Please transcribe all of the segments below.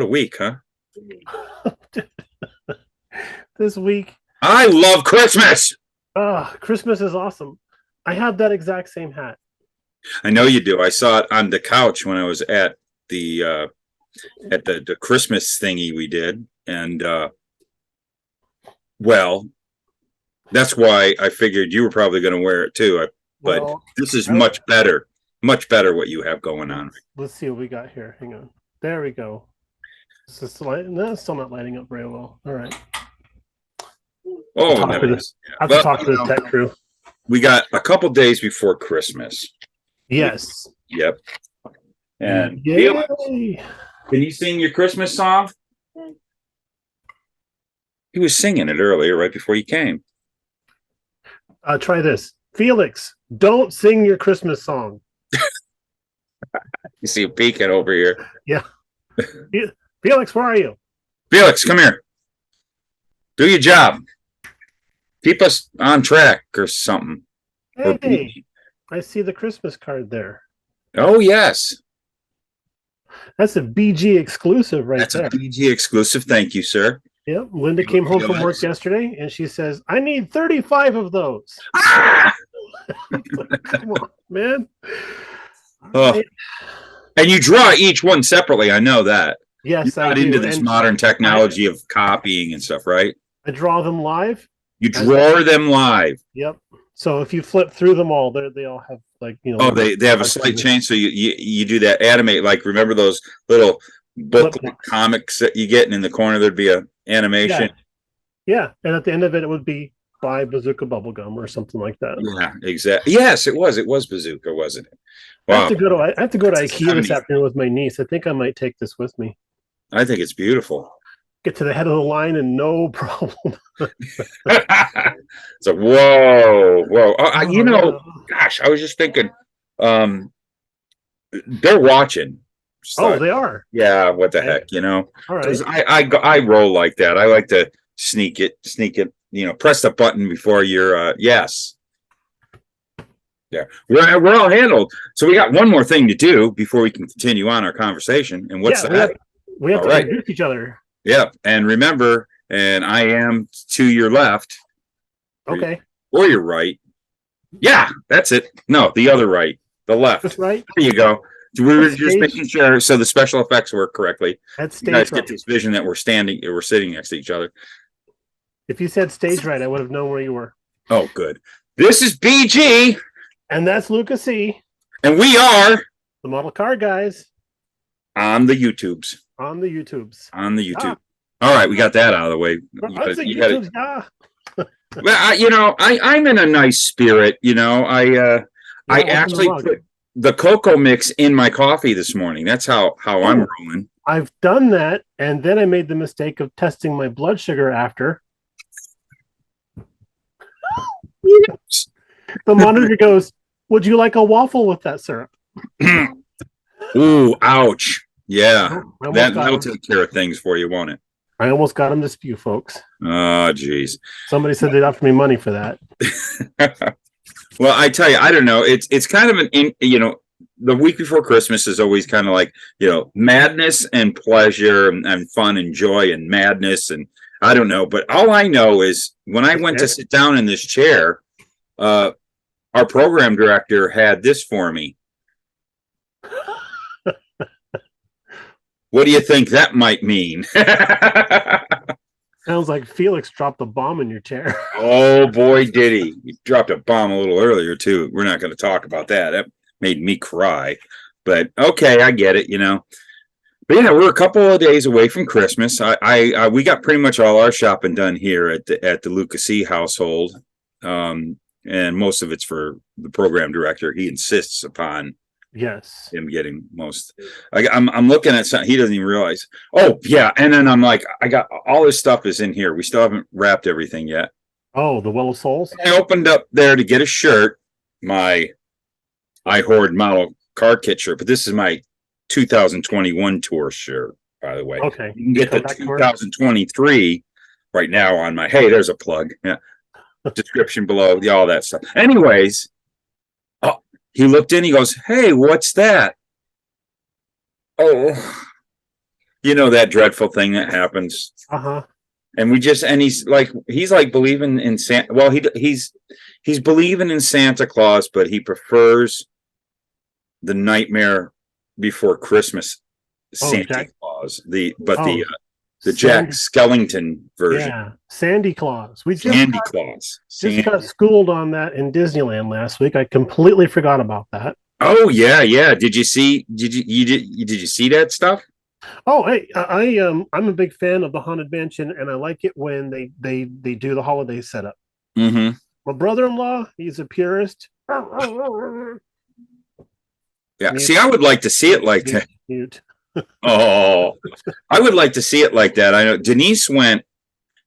week, huh? This week. I love Christmas. Christmas is awesome. I have that exact same hat. I know you do. I saw it on the couch when I was at the Christmas thingy we did, and well, that's why I figured you were probably going to wear it too. But this is much better what you have going on. Let's see what we got here. Hang on. There we go. It's still not lighting up very well. All right. Oh, I have to talk to the tech crew. We got a couple days before Christmas. Yes. Yep. And Felix, can you sing your Christmas song? He was singing it earlier, right before you came. Try this. Felix, don't sing your Christmas song. You see him peeking over here. Yeah. Felix, where are you? Felix, come here. Do your job. Keep us on track or something. Hey, I see the Christmas card there. Oh, yes. That's a BG exclusive there. That's a BG exclusive. Thank you, sir. Yep. Linda came home from work yesterday, and she says, I need 35 of those. Come on, man. Oh. And you draw each one separately. I know that. Yes, I do. Into this modern technology of copying and stuff, right? I draw them live. You draw them live. Yep. So if you flip through them all, they all have Oh, they have a slight change. So you do that animate, like remember those little booklet comics that you get, and in the corner there'd be a animation. Yeah. And at the end of it would be by Bazooka Bubblegum or something like that. Yeah, exactly. Yes, it was. It was Bazooka, wasn't it? Wow. I have to go to IKEA this afternoon with my niece. I think I might take this with me. I think it's beautiful. Get to the head of the line and no problem. It's like, whoa. Gosh, I was just thinking, they're watching. They are. Yeah, what the heck, All right. I roll like that. I like to sneak it, press the button before you're yes. Yeah, we're all handled. So we got one more thing to do before we can continue on our conversation. And what's that? We have to introduce each other. Yep. And remember, and I am to your left. Okay. Or your right. Yeah, that's it. No, the other right. The left. That's right. There you go. We were just making sure so the special effects work correctly. That's you guys get this vision that we're sitting next to each other. If you said stage right, I would have known where you were. Oh, good. This is BG. And that's Luka Cee. And we are the Model Car Guys. On the YouTubes. On the YouTubes. All right, we got that out of the way. Well, I'm in a nice spirit. I actually put the cocoa mix in my coffee this morning. That's how I'm rolling. I've done that, and then I made the mistake of testing my blood sugar after. Yes. The monitor goes, would you like a waffle with that syrup? Ooh, ouch. Yeah, that'll take care of things for you, won't it? I almost got him to spew, folks. Oh, geez. Somebody said they'd offer me money for that. Well, I tell you, I don't know. It's kind of the week before Christmas is always kind of like, madness and pleasure and fun and joy and madness. And I don't know. But all I know is when I went to sit down in this chair, our program director had this for me. What do you think that might mean? Sounds like Felix dropped a bomb in your chair. Oh, boy, did he. He dropped a bomb a little earlier, too. We're not going to talk about that. That made me cry. But, okay, I get it, But, we're a couple of days away from Christmas. We got pretty much all our shopping done here at the Luka Cee household. And most of it's for the program director. He insists upon him getting most. I'm looking at something he doesn't even realize. Oh yeah, and then I'm like, I got all this stuff is in here. We still haven't wrapped everything yet. Oh, the Well of Souls. I opened up there to get a shirt, my I Hoard model car kit shirt, but this is my 2021 tour shirt, by the way. Okay, you can get the 2023 right now on my. Hey, there's a plug. Yeah, description below. All that stuff. Anyways. He looked in, he goes, hey, what's that? Oh, You know that dreadful thing that happens. Uh-huh. And he's like believing in Santa. Well, he's believing in Santa Claus, but he prefers the Nightmare Before Christmas Santa Claus. The Jack Skellington version. Yeah, Sandy Claus. Sandy Claus. Just got schooled on that in Disneyland last week. I completely forgot about that. Oh yeah. Did you see that stuff? Oh, hey, I'm a big fan of the Haunted Mansion, and I like it when they do the holiday setup. Mm-hmm. My brother-in-law, he's a purist. Yeah. See, I would like to see it like that. Mute. Oh, I would like to see it like that. I know Denise went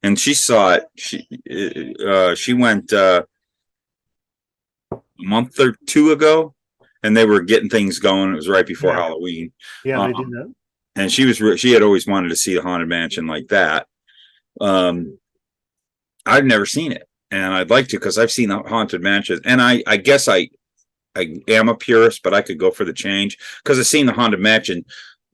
and she saw it. She went a month or two ago, and they were getting things going. It was right before Halloween. Yeah, they did that. And she had always wanted to see a Haunted Mansion like that. I've never seen it, and I'd like to because I've seen Haunted Mansions, and I guess I am a purist, but I could go for the change because I've seen the Haunted Mansion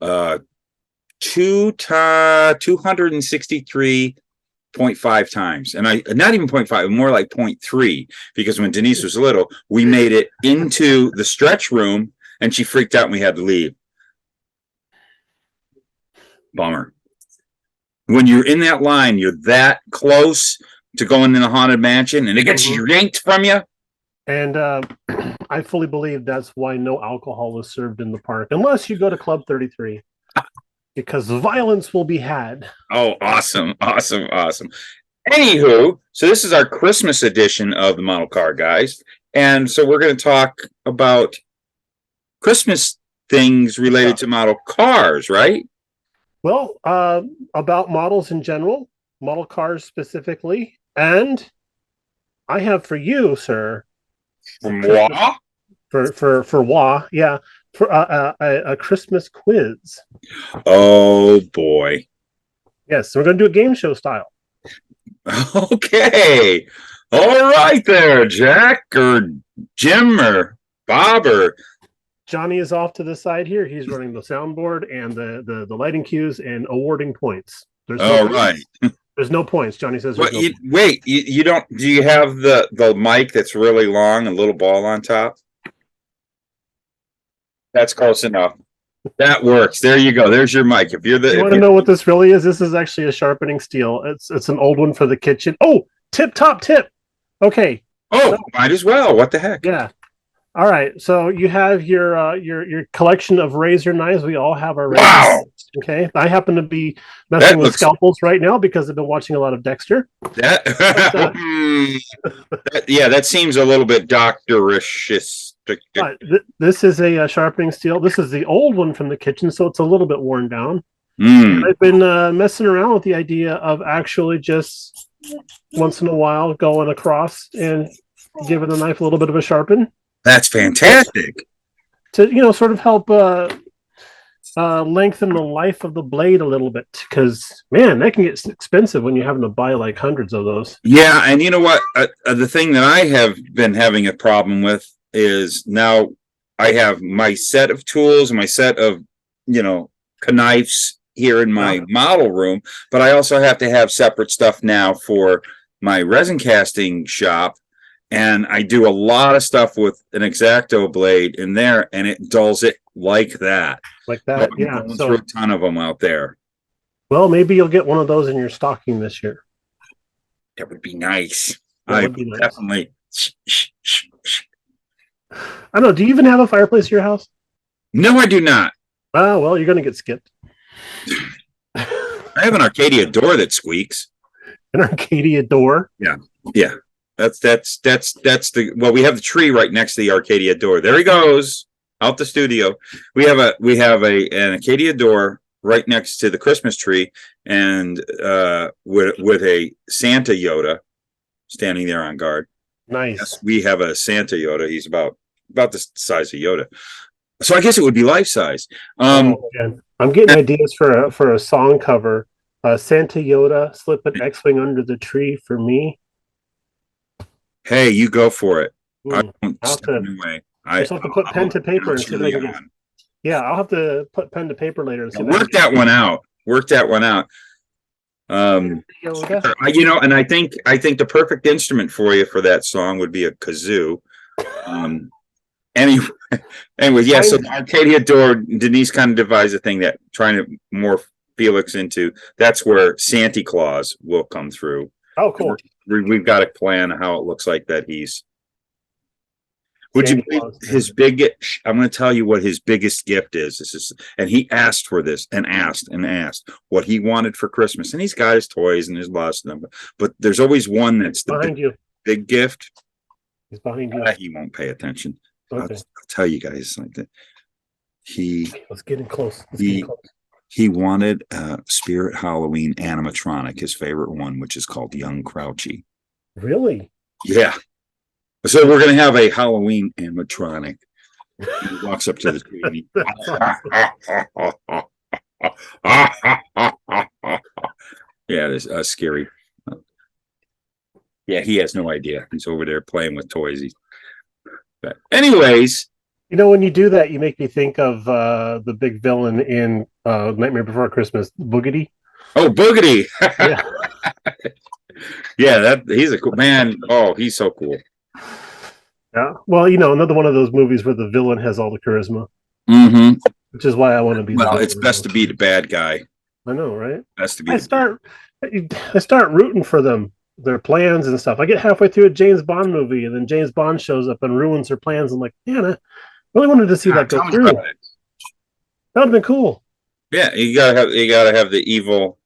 263.5 times, and I not even 0.5, more like 0.3, because when Denise was little, we made it into the stretch room, and she freaked out, and we had to leave. Bummer. When you're in that line, you're that close to going in the Haunted Mansion, and it gets yanked from you. And I fully believe that's why no alcohol is served in the park, unless you go to Club 33, because violence will be had. Oh, awesome. Anywho, so this is our Christmas edition of the Model Car Guys. And so we're going to talk about Christmas things related to model cars, right? Well, about models in general, model cars specifically, and I have for you, sir, for moi, a Christmas quiz. Oh boy! Yes, so we're going to do a game show style. Okay, all right there, Jack or Jim or Bob or. Johnny is off to the side here. He's running the soundboard and the lighting cues and awarding points. There's no points. Johnny says. Well, you don't. Do you have the mic that's really long, a little ball on top? That's close enough. That works. There you go. There's your mic. If you want to know what this really is, this is actually a sharpening steel. It's an old one for the kitchen. Oh, top tip. Okay. Oh, might as well. What the heck? Yeah. All right, so you have your collection of razor knives. We all have our razor knives. Okay, I happen to be messing with scalpels right now because I've been watching a lot of Dexter. That seems a little bit doctorish. This is a sharpening steel. This is the old one from the kitchen, so it's a little bit worn down. I've been messing around with the idea of actually just once in a while going across and giving the knife a little bit of a sharpen. That's fantastic. To sort of help lengthen the life of the blade a little bit, because man, that can get expensive when you're having to buy like hundreds of those. Yeah, and you know what? The thing that I have been having a problem with is now I have my set of tools, my set of knives here in my model room, but I also have to have separate stuff now for my resin casting shop. And I do a lot of stuff with an X-Acto blade in there, and it dulls it like that. Yeah. So a ton of them out there. Well, maybe you'll get one of those in your stocking this year. That would be nice. Definitely. I don't know. Do you even have a fireplace at your house? No, I do not. Oh, well, you're going to get skipped. I have an Arcadia door that squeaks. An Arcadia door? Yeah. That's we have the tree right next to the Arcadia door. There he goes out the studio. We have an Arcadia door right next to the Christmas tree, and with a Santa Yoda standing there on guard. Nice. Yes, we have a Santa Yoda. He's about the size of Yoda. So I guess it would be life size. I'm getting ideas for a song cover. Santa Yoda, slip an X-wing under the tree for me. Hey, you go for it. I won't step in the way. I just have to put pen to paper and see if I can. Yeah, I'll have to put pen to paper later and see. Work that one out. work that one out. Yoda. And I think the perfect instrument for you for that song would be a kazoo. Anyway, yeah. So Arcadia Door, Denise kind of devised a thing that trying to morph Felix into. That's where Santa Claus will come through. Oh, cool. We've got a plan how it looks like that he's. Would Santa you believe Claus, his big? I'm going to tell you what his biggest gift is. This is, and he asked for this and asked what he wanted for Christmas, and he's got his toys and his lots of them. But there's always one that's the behind you. Big gift. He's behind you. He won't pay attention. Okay. I'll tell you guys like that. Let's get in close. He wanted a Spirit Halloween animatronic, his favorite one, which is called Young Crouchy. Really? Yeah. So we're going to have a Halloween animatronic. He walks up to the TV. Yeah, it's scary. Yeah, he has no idea. He's over there playing with toys. But anyways. When you do that, you make me think of the big villain in Nightmare Before Christmas, Boogedy. Oh, Boogedy! Yeah. Yeah, he's a cool man. Oh, he's so cool. Yeah. Well, another one of those movies where the villain has all the charisma. Mm-hmm. Which is why I want to be. Well, it's best to be the bad guy. I know, right? Best to be. I start rooting for them, their plans and stuff. I get halfway through a James Bond movie, and then James Bond shows up and ruins their plans. I'm like, man, I really wanted to see that go through. That would have been cool. Yeah, you gotta have the evil.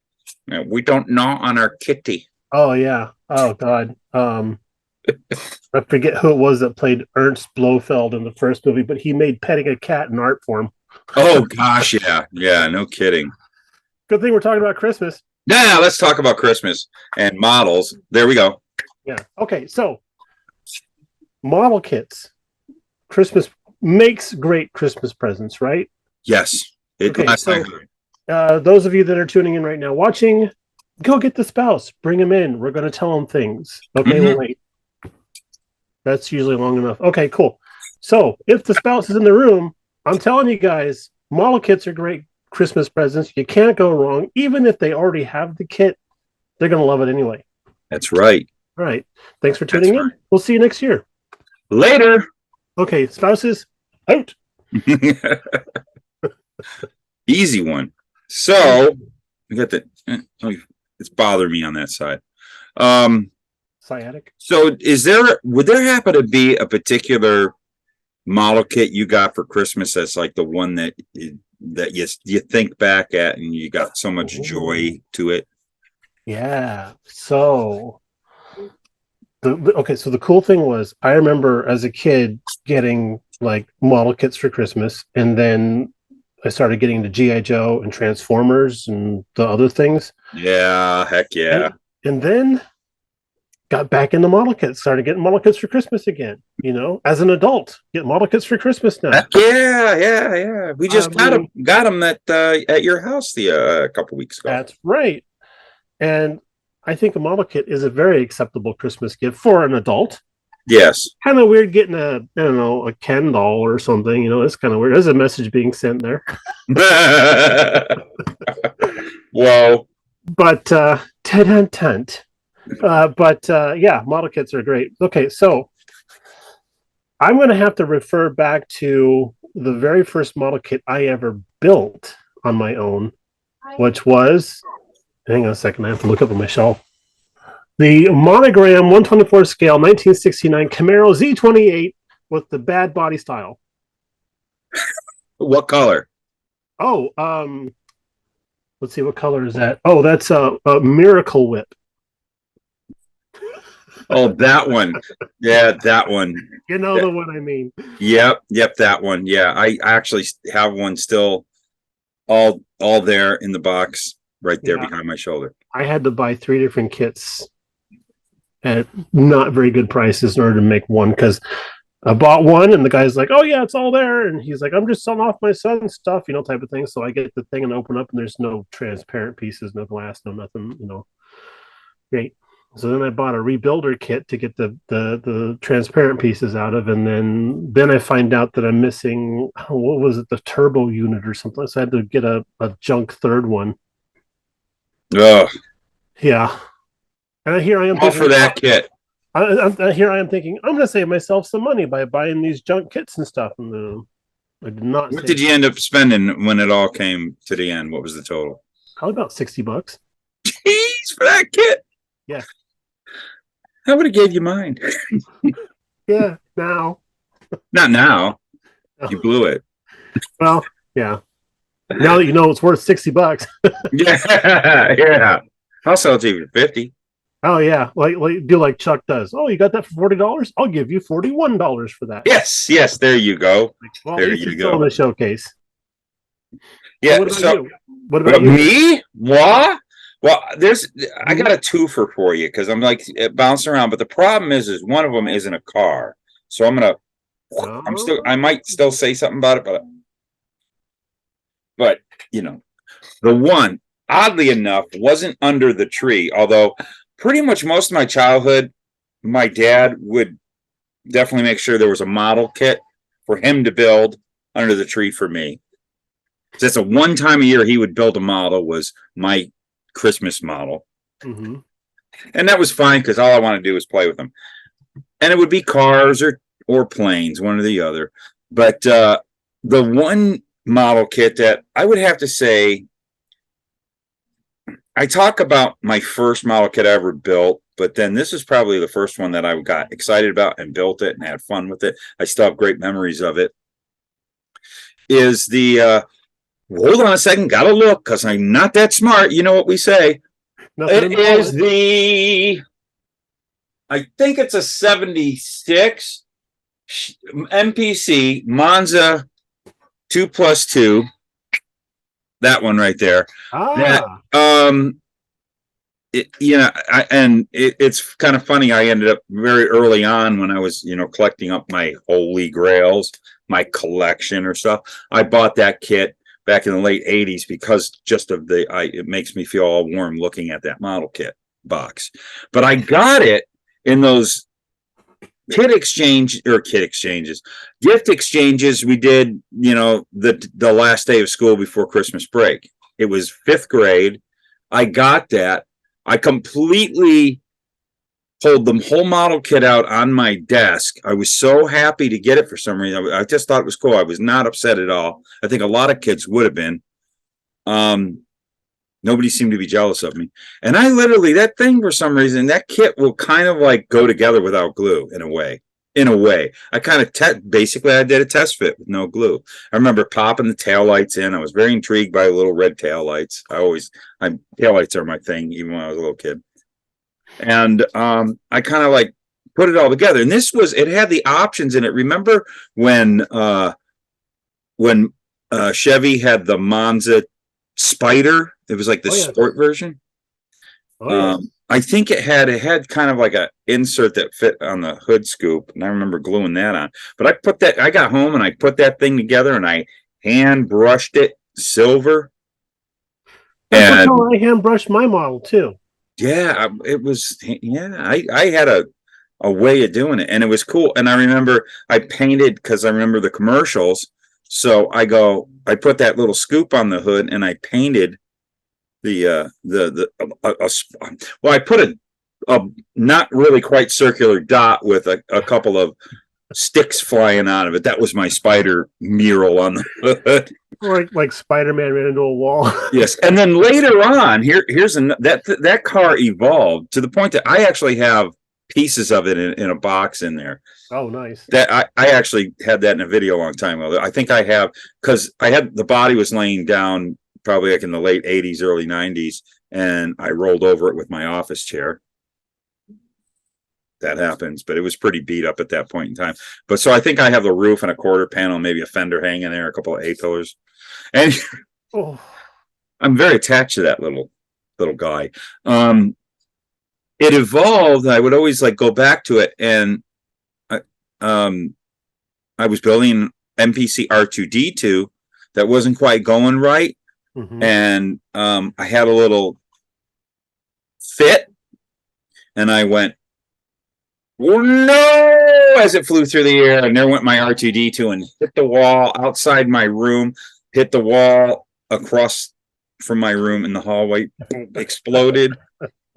We don't gnaw on our kitty. Oh yeah. Oh God. I forget who it was that played Ernst Blofeld in the first movie, but he made petting a cat an art form. Oh gosh, yeah, no kidding. Good thing we're talking about Christmas. Yeah, let's talk about Christmas and models. There we go. Yeah. Okay, so model kits. Christmas makes great Christmas presents, right? Yes. Those of you that are tuning in right now, watching, go get the spouse. Bring them in. We're going to tell them things. Okay, We'll wait. That's usually long enough. Okay, cool. So if the spouse is in the room, I'm telling you guys, model kits are great Christmas presents. You can't go wrong. Even if they already have the kit, they're going to love it anyway. That's right. All right. Thanks for tuning in. We'll see you next year. Later. Okay, spouses, out. Easy one. So we got the. It's bothering me on that side. Sciatic. So would there happen to be a particular model kit you got for Christmas that's like the one that you think back at and you got so much joy to it? Yeah. So so the cool thing was I remember as a kid getting like model kits for Christmas, and then I started getting the G.I. Joe and Transformers and the other things. Yeah, heck yeah. And then got back into model kits, started getting model kits for Christmas again, as an adult, get model kits for Christmas now. Yeah. We just got them at your house a couple weeks ago. That's right. And I think a model kit is a very acceptable Christmas gift for an adult. Yes. Kind of weird getting a Ken doll or something, it's kind of weird. There's a message being sent there. Whoa. But model kits are great. Okay, so I'm going to have to refer back to the very first model kit I ever built on my own, which was, hang on a second, I have to look up on my shelf. The Monogram 124 scale 1969 Camaro Z28 with the bad body style. What color? Oh, let's see, what color is that? Oh, that's a Miracle Whip. Oh, that one. Yeah, that one. The one I mean. Yep, that one. Yeah, I actually have one still all there in the box right there behind my shoulder. I had to buy 3 different kits at not very good prices in order to make one, because I bought one and the guy's like, oh yeah, it's all there, and he's like, I'm just selling off my son's stuff, type of thing. So I get the thing and open up and there's no transparent pieces, no glass, no nothing, great. So then I bought a rebuilder kit to get the transparent pieces out of, and then I find out that I'm missing, what was it, the turbo unit or something. So I had to get a junk third one. Oh, Yeah. And here I am all for thinking, that kit. here I am thinking, I'm going to save myself some money by buying these junk kits and stuff. And I did not What save did you end up spending when it all came to the end? What was the total? probably about $60. Jeez, for that kit. Yeah. I would have gave you mine. Yeah. Now. Not now. You blew it. Well, yeah. Now that you know it's worth $60. Yeah, yeah. I'll sell it to you for 50. Oh yeah, like do like Chuck does. Oh, you got that for $40? I'll give you $41 for that. Yes, yes, there you go. Well, at There least you it's still in go. the showcase. So Yeah, what about so you? What about you? me? What? Well, I Mhm. got a twofer for you because I'm like bouncing around, but the problem is one of them isn't a car. So I Oh. might still say something about it, but you know, the one, oddly enough, wasn't under the tree, although pretty much most of my childhood, my dad would definitely make sure there was a model kit for him to build under the tree for me. Just a one time a year he would build a model was my Christmas model. Mm-hmm. And that was fine because all I wanted to do was play with them. And it would be cars or planes, one or the other. But the one model kit that I would have to say, I talk about my first model kit I ever built, but then this is probably the first one that I got excited about and built it and had fun with it. I still have great memories of it. Is the hold on a second, gotta look because I'm not that smart. You know what we say. Nothing in It the is wallet. I think it's a 76 MPC Monza 2+2. That one right there. That Ah. it's kind of funny. I ended up very early on when I was, collecting up my holy grails, my collection or stuff. I bought that kit back in the late 80s because just of it makes me feel all warm looking at that model kit box. But I got it in those gift exchanges we did, the last day of school before Christmas break. It was 5th grade. I got that. I completely pulled the whole model kit out on my desk. I was so happy to get it for some reason. I just thought it was cool. I was not upset at all. I think a lot of kids would have been. Nobody seemed to be jealous of me. And I literally, that thing for some reason, that kit will kind of like go together without glue in a way. I kind of basically I did a test fit with no glue. I remember popping the taillights in. I was very intrigued by little red taillights. Taillights are my thing, even when I was a little kid. And I kind of like put it all together. And it had the options in it. Remember when Chevy had the Monza Spider? It was like the sport version. Oh yeah. I think it had kind of like a insert that fit on the hood scoop, and I remember gluing that on. But I got home and I put that thing together and I hand brushed it silver. That's how I hand brushed my model too. Yeah, it was. Yeah, I had a way of doing it, and it was cool. And I remember I painted because I remember the commercials. So I put that little scoop on the hood, and I painted I put a not really quite circular dot with a couple of sticks flying out of it. That was my spider mural on the hood. Like Spider-Man ran into a wall. Yes, and then later on, that car evolved to the point that I actually have pieces of it in a box in there. Oh, nice. That I actually had that in a video a long time ago. I think I have because the body was laying down probably like in the late 80s, early 90s, and I rolled over it with my office chair. That happens, but it was pretty beat up at that point in time. But so I think I have the roof and a quarter panel, maybe a fender hanging there, a couple of A-pillars. And I'm very attached to that little guy. It evolved. I would always like go back to it, and I was building MPC R2D2 that wasn't quite going right. Mm-hmm. And I had a little fit, and I went, "Oh no!" as it flew through the air, and there went my R2D2 and hit the wall outside my room, hit the wall across from my room in the hallway, exploded.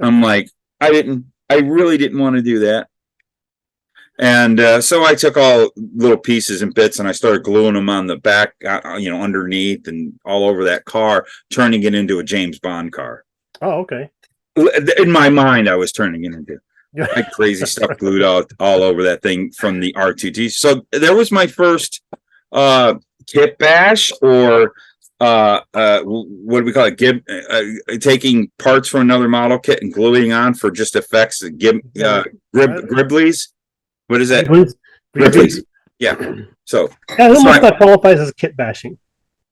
I'm like, I really didn't want to do that. And so I took all little pieces and bits and I started gluing them on the back, underneath and all over that car, turning it into a James Bond car. Oh, okay. In my mind, I was turning it into like crazy stuff glued all over that thing from the R2D. So there was my first kit bash, or what do we call it? Taking parts from another model kit and gluing on for just effects. Griblies. What is that? Griblies. Yeah. So yeah, almost that qualifies as kit bashing.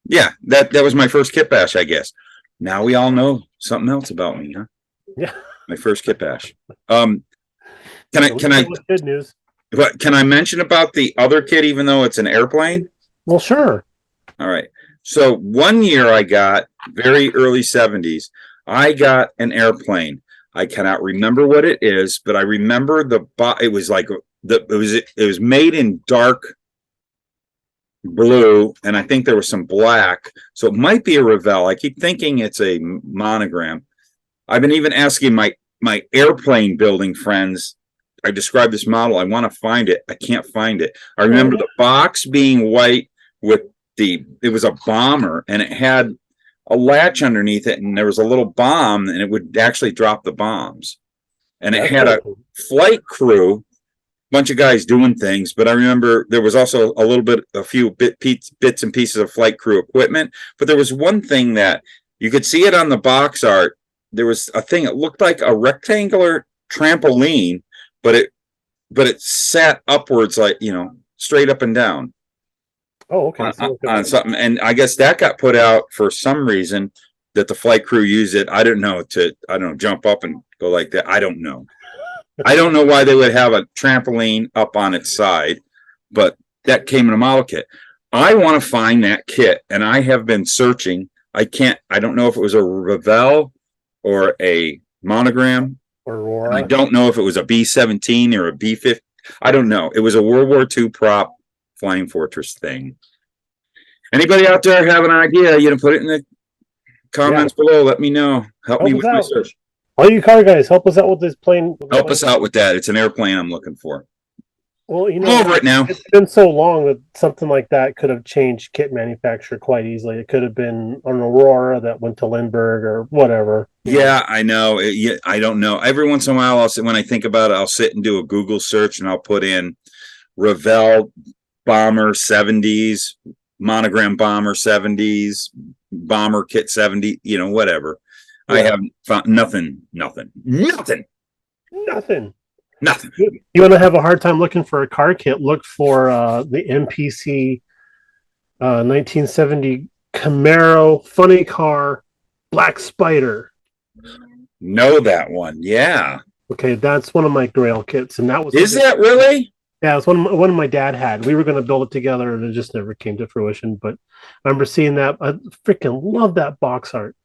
Yeah, that was my first kit bash, I guess. Now we all know something else about me, huh? Yeah. My first kit bash. Can I good news. But can I mention about the other kit, even though it's an airplane? Well, sure. All right. So one year I got, very early 70s, I got an airplane. I cannot remember what it is, but I remember it was like it was made in dark blue, and I think there was some black, so it might be a Revell. I keep thinking it's a monogram. I've been even asking my airplane building friends. I described this model. I want to find it. I can't find it. I remember the box being white with it was a bomber, and it had a latch underneath it, and there was a little bomb, and it would actually drop the bombs. And it had a flight crew, bunch of guys doing things, but I remember there was also a few bits and pieces of flight crew equipment. But there was one thing that you could see it on the box art. There was a thing, it looked like a rectangular trampoline, but it sat upwards, like, straight up and down. Oh, okay. On something, and I guess that got put out for some reason that the flight crew used it. I don't know, jump up and go like that. I don't know. I don't know why they would have a trampoline up on its side, but that came in a model kit. I want to find that kit, and I have been searching. I don't know if it was a Revell or a monogram. Or I don't know if it was a B-17 or a B-50. I don't know. It was a World War II prop Flying Fortress thing. Anybody out there have an idea? Put it in the comments below. Let me know. Help me with my search. All you car guys, help us out with this plane. Help us out with that. It's an airplane I'm looking for. Well, I'm over it now. It's been so long that something like that could have changed kit manufacturer quite easily. It could have been an Aurora that went to Lindbergh or whatever. Yeah, I know. I don't know. Every once in a while, when I think about it, I'll sit and do a Google search, and I'll put in Revell Bomber 70s, monogram Bomber 70s, Bomber Kit 70, whatever. Yeah. I haven't found nothing. You want to have a hard time looking for a car kit? Look for the MPC 1970 Camaro funny car Black Spider. Know that one? Yeah. Okay, that's one of my Grail kits, and that was. Is that really? Yeah, it's one of my dad had. We were going to build it together, and it just never came to fruition. But I remember seeing that. I freaking love that box art,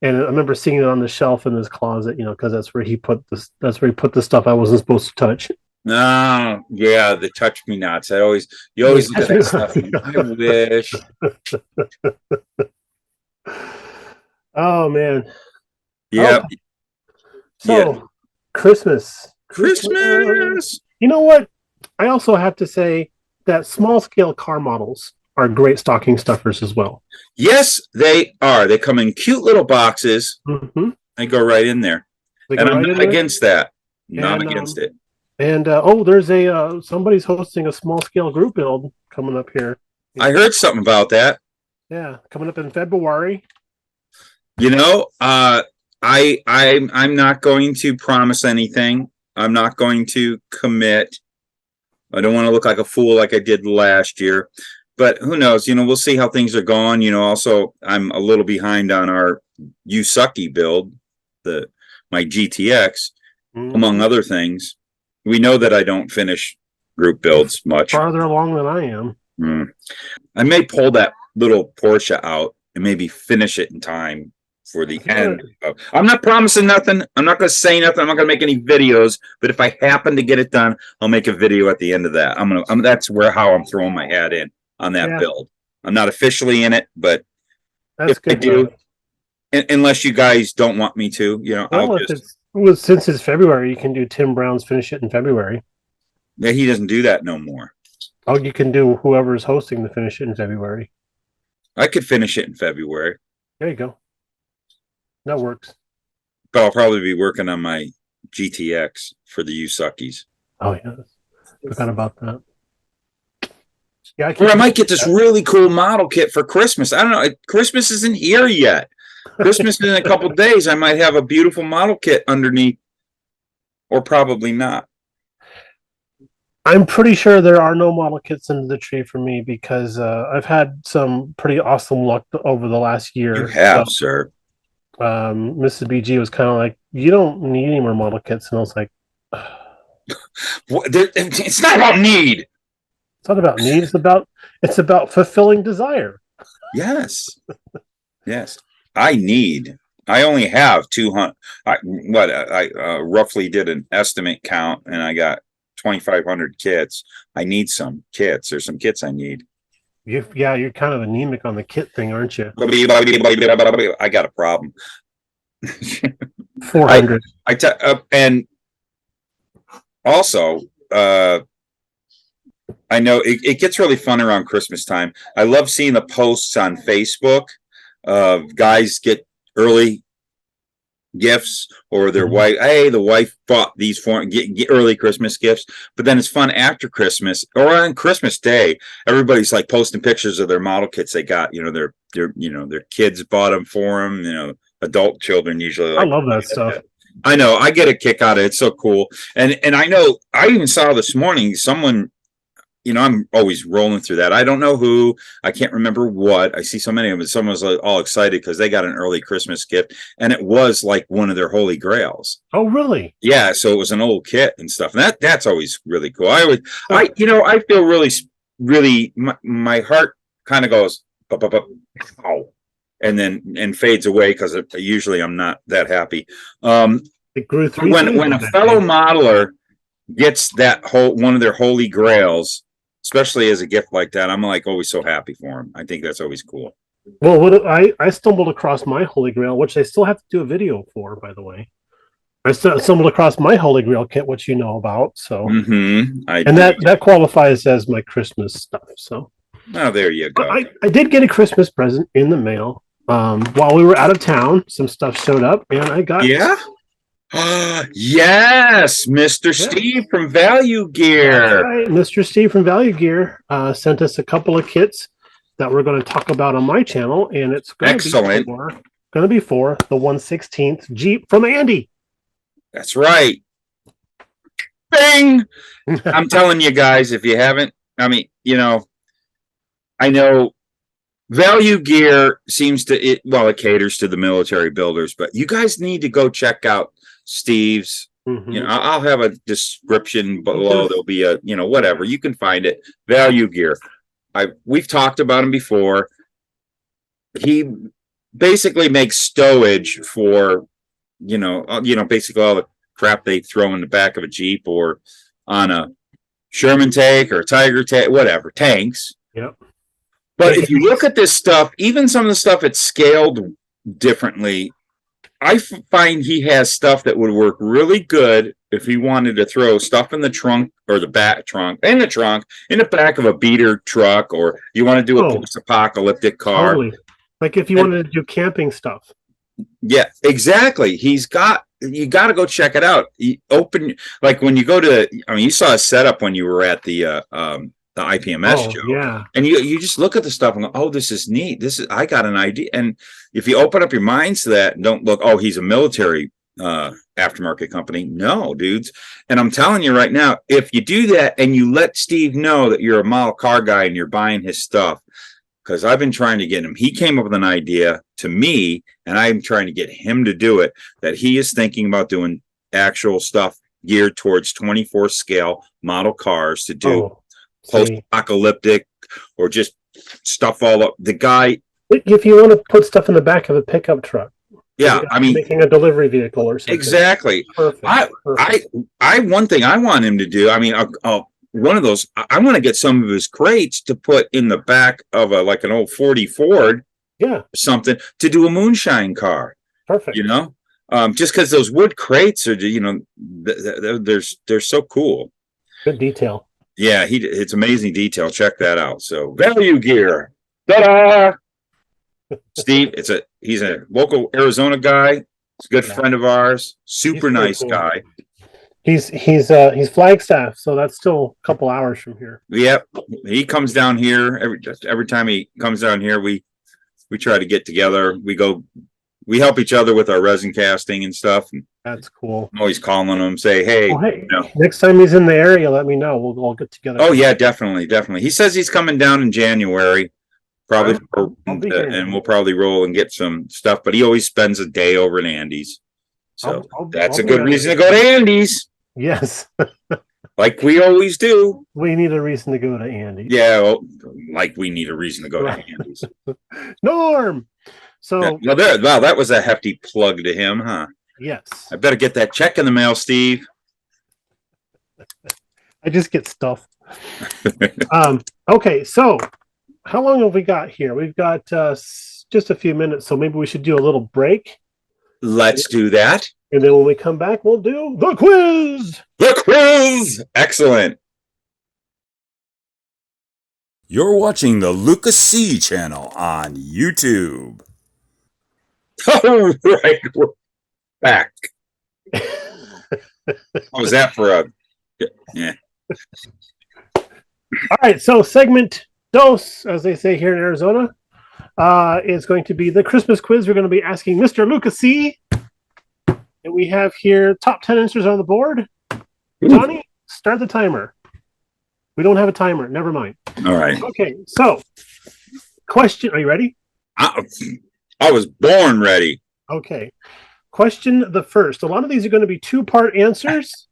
and I remember seeing it on the shelf in his closet. Because that's where he put this. That's where he put the stuff I wasn't supposed to touch. No, yeah, the touch me nots. You always do that stuff. I wish. Oh man. Yeah. Oh. So, Christmas. You know what? I also have to say that small scale car models are great stocking stuffers as well. Yes, they are. They come in cute little boxes. Mm-hmm. They go right in there. And I'm not against that. Not against it. And there's somebody's hosting a small scale group build coming up here. I heard something about that. Yeah, coming up in February. I'm not going to promise anything. I'm not going to commit. I don't want to look like a fool like I did last year, but who knows? We'll see how things are going. Also, I'm a little behind on our You Sucky build, my GTX, among other things. We know that I don't finish group builds much. Farther along than I am. I may pull that little Porsche out and maybe finish it in time for the end. I'm not promising nothing. I'm not going to say nothing. I'm not going to make any videos. But if I happen to get it done, I'll make a video at the end of that. That's how I'm throwing my hat in on that build. I'm not officially in it, but that's if I do, unless you guys don't want me to, I'll Well, if just. since it's February, you can do Tim Brown's Finish It in February. Yeah, he doesn't do that no more. Oh, you can do whoever's hosting the Finish It in February. I could finish it in February. There you go. That works. But I'll probably be working on my GTX for the U-Suckies. Oh, yeah. Forgot about that. Yeah, Or I might get this really cool model kit for Christmas. I don't know. Christmas isn't here yet. Christmas is in a couple days. I might have a beautiful model kit underneath. Or probably not. I'm pretty sure there are no model kits under the tree for me because I've had some pretty awesome luck over the last year. You have, sir. Mrs. BG was kind of like, you don't need any more model kits. And I was like, it's not about need. It's not about need. It's about fulfilling desire. Yes. Yes. I only have 200. I roughly did an estimate count and I got 2,500 kits. I need some kits. There's some kits I need. You're kind of anemic on the kit thing, aren't you? I got a problem. 400. And also, I know it gets really fun around Christmas time. I love seeing the posts on Facebook of guys get early gifts or their wife. Hey, the wife bought these for get early Christmas gifts. But then it's fun after Christmas or on Christmas Day. Everybody's like posting pictures of their model kits they got. Their kids bought them for them. Adult children usually. I love that stuff. I know. I get a kick out of it. It's so cool. And I know. I even saw this morning someone. I'm always rolling through that. I don't know who. I can't remember what. I see so many of them. But someone was all excited because they got an early Christmas gift, and it was like one of their holy grails. Oh, really? Yeah. So it was an old kit and stuff. And that's always really cool. I feel really. My heart kind of goes, ow, and fades away because usually I'm not that happy. It grew through when a fellow modeler gets one of their holy grails, especially as a gift like that, I'm like always so happy for him. I think that's always cool. Well, I stumbled across my holy grail, which I still have to do a video for, by the way. I stumbled across my holy grail kit, which you know about. So, that qualifies as my Christmas stuff. So, there you go. I did get a Christmas present in the mail. While we were out of town, some stuff showed up, and I got yes, Mr. Steve from Value Gear. Right. Mr. Steve from Value Gear sent us a couple of kits that we're going to talk about on my channel, and it's going to be for the 1/16th Jeep from Andy. That's right. Bing! I'm telling you guys, if you haven't, I know Value Gear it caters to the military builders, but you guys need to go check out Steve's. I'll have a description below. There'll be a whatever, you can find it. Value Gear. We've talked about him before. He basically makes stowage for basically all the crap they throw in the back of a Jeep or on a Sherman tank or a Tiger tank, whatever, tanks. Yep. But if you look at this stuff, even some of the stuff it's scaled differently, I find he has stuff that would work really good if he wanted to throw stuff in the trunk or the back trunk, in the back of a beater truck, or you want to do a post-apocalyptic car. Totally. Like if you wanted to do camping stuff. Yeah, exactly. You got to go check it out. Like when you go to, you saw a setup when you were at the IPMS show. Yeah. And you just look at the stuff and go, oh, this is neat. I got an idea. And if you open up your minds to that and don't look, oh, he's a military aftermarket company. No, dudes. And I'm telling you right now, if you do that and you let Steve know that you're a model car guy and you're buying his stuff, because I've been trying to get him. He came up with an idea to me, and I'm trying to get him to do it, that he is thinking about doing actual stuff geared towards 24 scale model cars to do post-apocalyptic or just stuff all up. The guy... If you want to put stuff in the back of a pickup truck. Yeah, making a delivery vehicle or something. Exactly. Perfect. One thing I want him to do, one of those, I want to get some of his crates to put in the back of an old 40 Ford Yeah. Something to do a moonshine car. Perfect. You know, just because those wood crates are, they're so cool. Good detail. Yeah, it's amazing detail. Check that out. So value gear. Ta-da! Steve, he's a local Arizona guy. He's a good friend of ours. Super nice guy. He's Flagstaff, so that's still a couple hours from here. Yep, he comes down here every time he comes down here. We try to get together. We help each other with our resin casting and stuff. That's cool. I'm always calling him, say, hey, next time he's in the area, let me know. We'll all get together. Oh yeah, definitely. He says he's coming down in January, probably, and we'll probably roll and get some stuff. But he always spends a day over in Andy's, so that's a good reason to go to Andy's. Yes, like we always do. We need a reason to go to Andy's. Yeah, well, like we need a reason to go to Andy's. Norm. So that was a hefty plug to him, huh? Yes. I better get that check in the mail, Steve. I just get stuff. Okay, so how long have we got here? We've got just a few minutes, so maybe we should do a little break. Let's do that. And then when we come back, we'll do the quiz. The quiz! Excellent. You're watching the Luka Cee channel on YouTube. All right, we're back. What was that for a... Yeah. All right, so segment dos, as they say here in Arizona, is going to be the Christmas quiz. We're going to be asking Mr. Luka Cee. And we have here top 10 answers on the board. Johnny, start the timer. We don't have a timer. Never mind. All right. Okay, so question. Are you ready? I was born ready. Okay. Question the first. A lot of these are going to be two-part answers.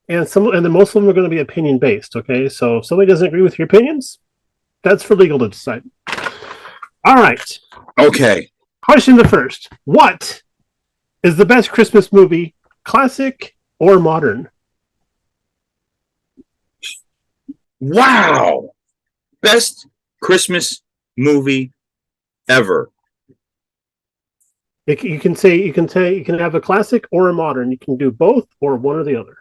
And then most of them are going to be opinion based. Okay, so if somebody doesn't agree with your opinions, that's for legal to decide. All right. Okay. Question the first. What is the best Christmas movie, classic or modern? Wow. Best Christmas movie ever. You can have a classic or a modern. You can do both or one or the other.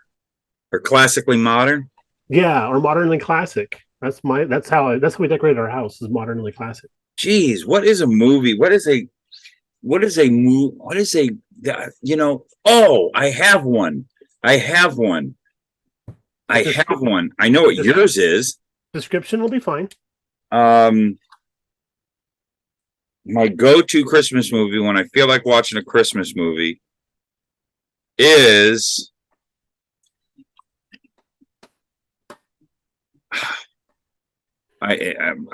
Or classically modern? Yeah, or modernly classic. That's how we decorate our house, is modernly classic. Geez, what is a movie? Oh, I have one. I know what yours is. Description will be fine. My go-to Christmas movie when I feel like watching a Christmas movie is I'm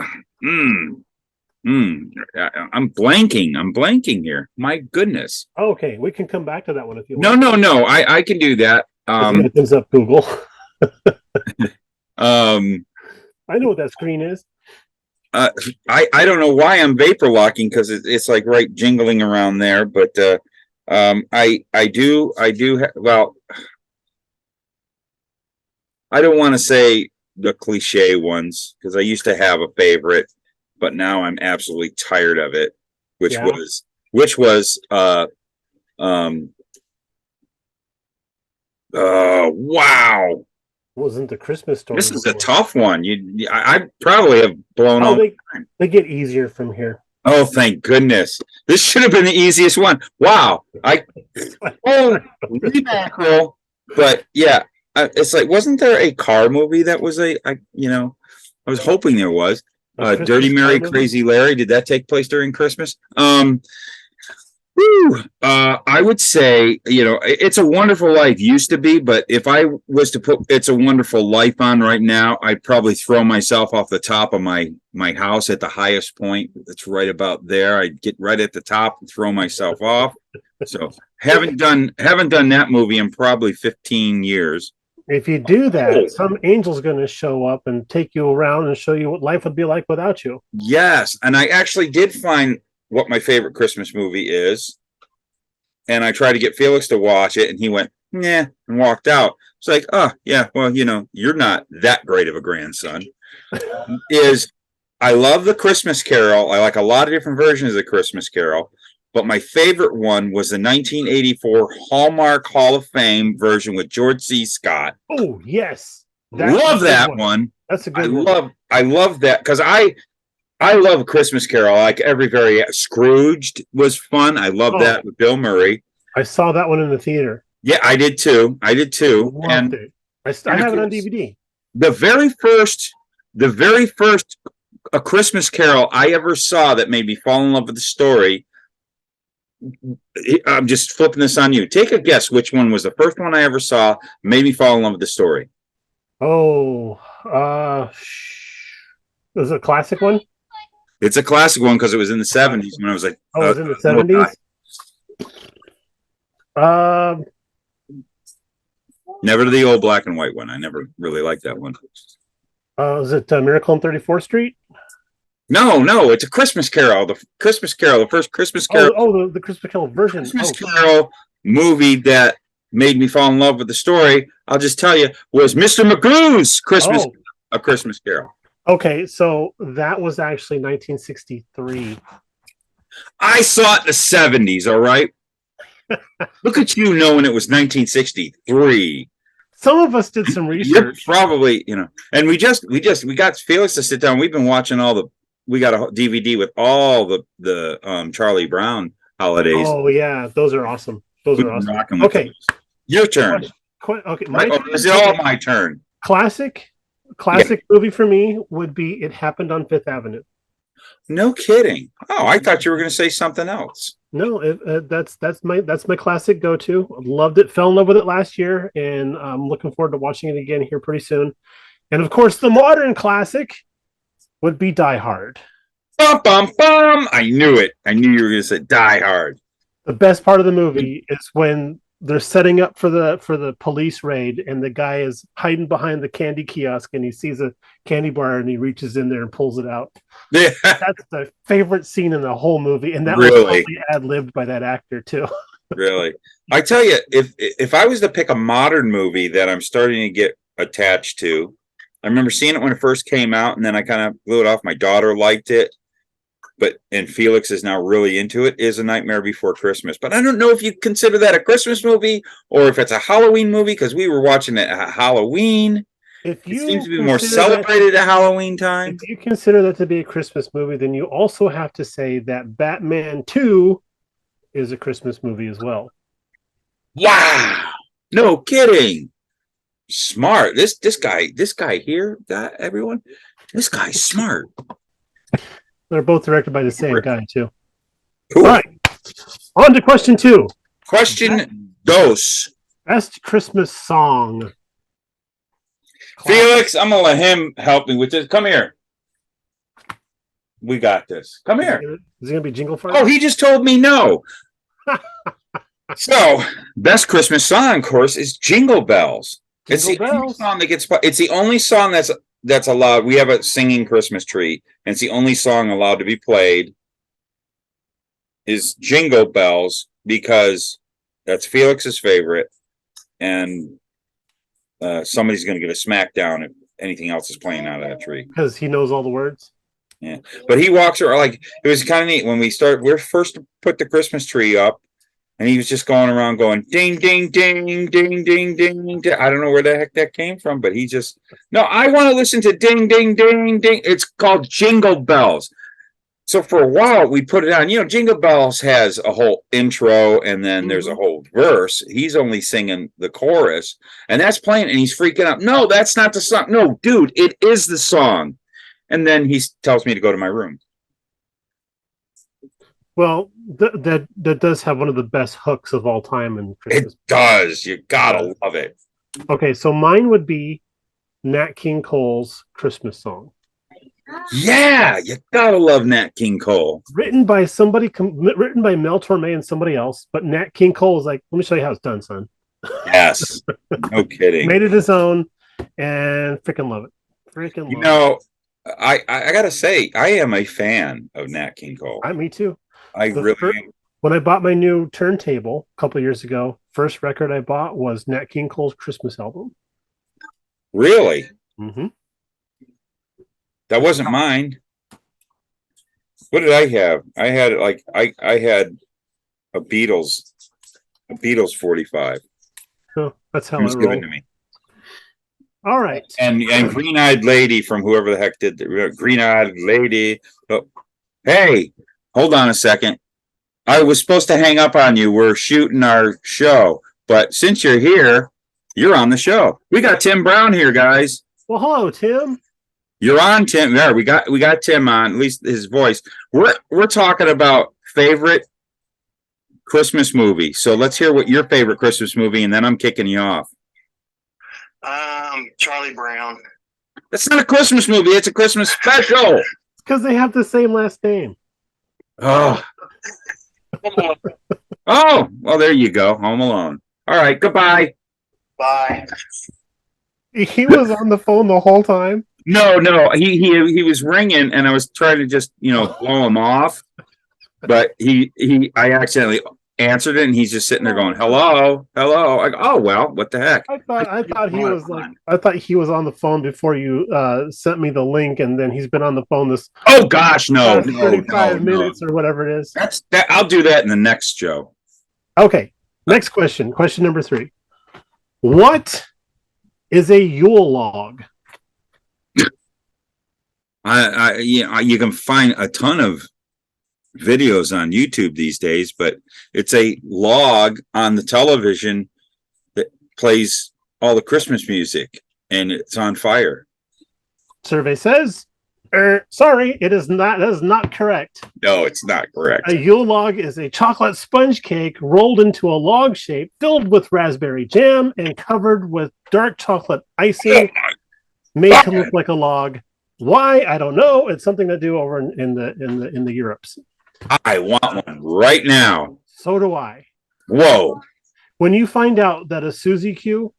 blanking here. My goodness. Okay, we can come back to that one if you want. No. I can do that. It opens up Google. I know what that screen is. I don't know why I'm vapor locking, because it's like right jingling around there, but I do well, I don't want to say the cliche ones, because I used to have a favorite, but now I'm absolutely tired of it, which was wow. Wasn't the Christmas Story? This is a tough one. I probably have blown all. They get easier from here. Oh, thank goodness! This should have been the easiest one. Wow, mackerel. But yeah, it's like, wasn't there a car movie that was I was hoping there was. Dirty Mary, Crazy Larry. Did that take place during Christmas? I would say, It's a Wonderful Life used to be, but if I was to put It's a Wonderful Life on right now, I'd probably throw myself off the top of my house at the highest point. It's right about there. I'd get right at the top and throw myself off. So haven't done that movie in probably 15 years. If you do that, some angel's going to show up and take you around and show you what life would be like without you. Yes, and I actually did find what my favorite Christmas movie is, and I tried to get Felix to watch it, and he went, "Nah," and walked out. It's like, oh yeah, well, you're not that great of a grandson. I love the Christmas Carol. I like a lot of different versions of the Christmas Carol, but my favorite one was the 1984 Hallmark Hall of Fame version with George C. Scott. Oh yes, Love that one. That's a good one. I love that because I love a Christmas Carol. Like every very Scrooged was fun. I love that with Bill Murray. I saw that one in the theater. Yeah, I did too. Loved it. I have it on DVD. The very first A Christmas Carol I ever saw that made me fall in love with the story. I'm just flipping this on you. Take a guess which one was the first one I ever saw, made me fall in love with the story. Oh, is it a classic one? It's a classic one because it was in the 70s when I was like, it was in the 70s? Never the old black and white one. I never really liked that one. Is it Miracle on 34th Street? No, it's a Christmas Carol. The Christmas Carol, the first Christmas Carol. The Christmas Carol version. Christmas Carol movie that made me fall in love with the story, I'll just tell you, was Mr. Magoo's A Christmas Carol. Okay, so that was actually 1963. I saw it in the 70s, all right? Look at you knowing it was 1963. Some of us did some research. You're probably, and we got Felix to sit down. We've been watching we got a DVD with all the Charlie Brown holidays. Oh yeah, those are awesome. Okay, your turn. Okay, is it all my turn? Classic movie for me would be It Happened on Fifth Avenue. No kidding. Oh, I thought you were going to say something else. No, that's my classic go-to. Loved it. Fell in love with it last year, and I'm looking forward to watching it again here pretty soon. And of course, the modern classic would be Die Hard. Bum bum bum! I knew it. I knew you were going to say Die Hard. The best part of the movie is when they're setting up for the police raid, and the guy is hiding behind the candy kiosk, and he sees a candy bar, and he reaches in there and pulls it out. Yeah. That's the favorite scene in the whole movie, and that really? was probably ad-libbed by that actor too. Really, I tell you, if I was to pick a modern movie that I'm starting to get attached to, I remember seeing it when it first came out, and then I kind of blew it off. My daughter liked it, and Felix is now really into it, is A Nightmare Before Christmas. But I don't know if you consider that a Christmas movie or if it's a Halloween movie, because we were watching it at Halloween. It seems to be more celebrated at Halloween time. If you consider that to be a Christmas movie, then you also have to say that Batman 2 is a Christmas movie as well. Wow. No kidding. Smart. This guy here, everyone, this guy's smart. They're both directed by the same guy, too. Cool. All right. On to question 2. Question dos. Best Christmas song. Felix, I'm going to let him help me with this. Come here. We got this. Come here. Is it going to be Jingle Fire? Oh, he just told me no. So, best Christmas song, of course, is Jingle Bells. It's the only song that gets. It's the only song that's allowed. We have a singing Christmas tree, and it's the only song allowed to be played. Is Jingle Bells, because that's Felix's favorite, and somebody's going to get a smackdown if anything else is playing out of that tree because he knows all the words. Yeah, but he walks around like it was kind of neat when we first put the Christmas tree up. And he was just going around going ding, ding, ding, ding, ding, ding, ding. I don't know where the heck that came from, but he just, no, I want to listen to ding, ding, ding, ding. It's called Jingle Bells. So for a while we put it on, Jingle Bells has a whole intro and then there's a whole verse. He's only singing the chorus and that's playing and he's freaking out. No, that's not the song. No, dude, it is the song. And then he tells me to go to my room. Well, that does have one of the best hooks of all time in Christmas. It does. You gotta love it. Okay, so mine would be Nat King Cole's Christmas song. Yeah, you gotta love Nat King Cole. Written by Mel Torme and somebody else, but Nat King Cole is like, let me show you how it's done, son. Yes, no kidding. Made it his own, and freaking love it. I gotta say, I am a fan of Nat King Cole. Me too. I really am. When I bought my new turntable a couple years ago, first record I bought was Nat King Cole's Christmas album. Really? Mm-hmm. That wasn't mine. What did I have? I had like I had a Beatles 45. Oh, that's It how was it given rolled. to me. All right. And Green Eyed Lady from whoever the heck did the Green Eyed Lady. Oh, hey, hold on a second. I was supposed to hang up on you. We're shooting our show, but since you're here, you're on the show. We got Tim Brown here, guys. Well, hello, Tim. You're on, Tim. There, we got Tim on. At least his voice. We're talking about favorite Christmas movie. So let's hear what your favorite Christmas movie, and then I'm kicking you off. Charlie Brown. That's not a Christmas movie. It's a Christmas special. It's because they have the same last name. Oh. Oh, well, there you go. Home Alone. All right, goodbye. Bye. He was on the phone the whole time. No, he was ringing, and I was trying to just blow him off, but I accidentally answered it, and he's just sitting there going, "Hello, hello." I go, "Oh well, what the heck?" I thought he was on the phone before you sent me the link, and then he's been on the phone this. Oh gosh, no, 35 minutes or whatever it is. That's that. I'll do that in the next show. Okay, next question. Question number 3. What is a Yule log? You can find a ton of videos on YouTube these days, but it's a log on the television that plays all the Christmas music, and it's on fire. Survey says, sorry, it is not. That is not correct. No, it's not correct. A Yule log is a chocolate sponge cake rolled into a log shape, filled with raspberry jam, and covered with dark chocolate icing, made to look like a log. Why? I don't know. It's something to do over in the Europes. I want one right now. So do I. Whoa! When you find out that a Suzy Q,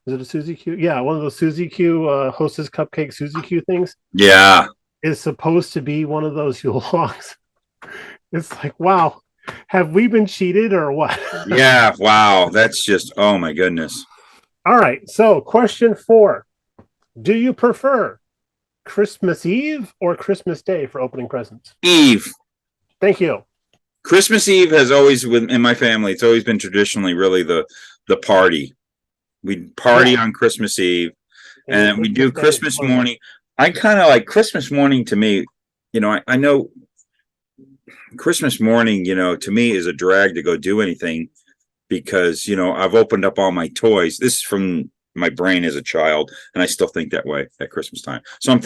is it a Suzy Q? Yeah, one of those Suzy Q Hostess Cupcake Suzy Q things. Yeah, is supposed to be one of those Yule logs. It's like, wow, have we been cheated or what? Yeah, wow. That's just, oh my goodness. All right. So, question 4: do you prefer Christmas Eve or Christmas Day for opening presents? Eve. Thank you. Christmas Eve has always, in my family, it's always been traditionally really the party. We party on Christmas Eve, and we do Christmas morning. I kind of like Christmas morning. To me, I know Christmas morning, to me is a drag to go do anything because, I've opened up all my toys. This is from my brain as a child, and I still think that way at Christmas time. So I'm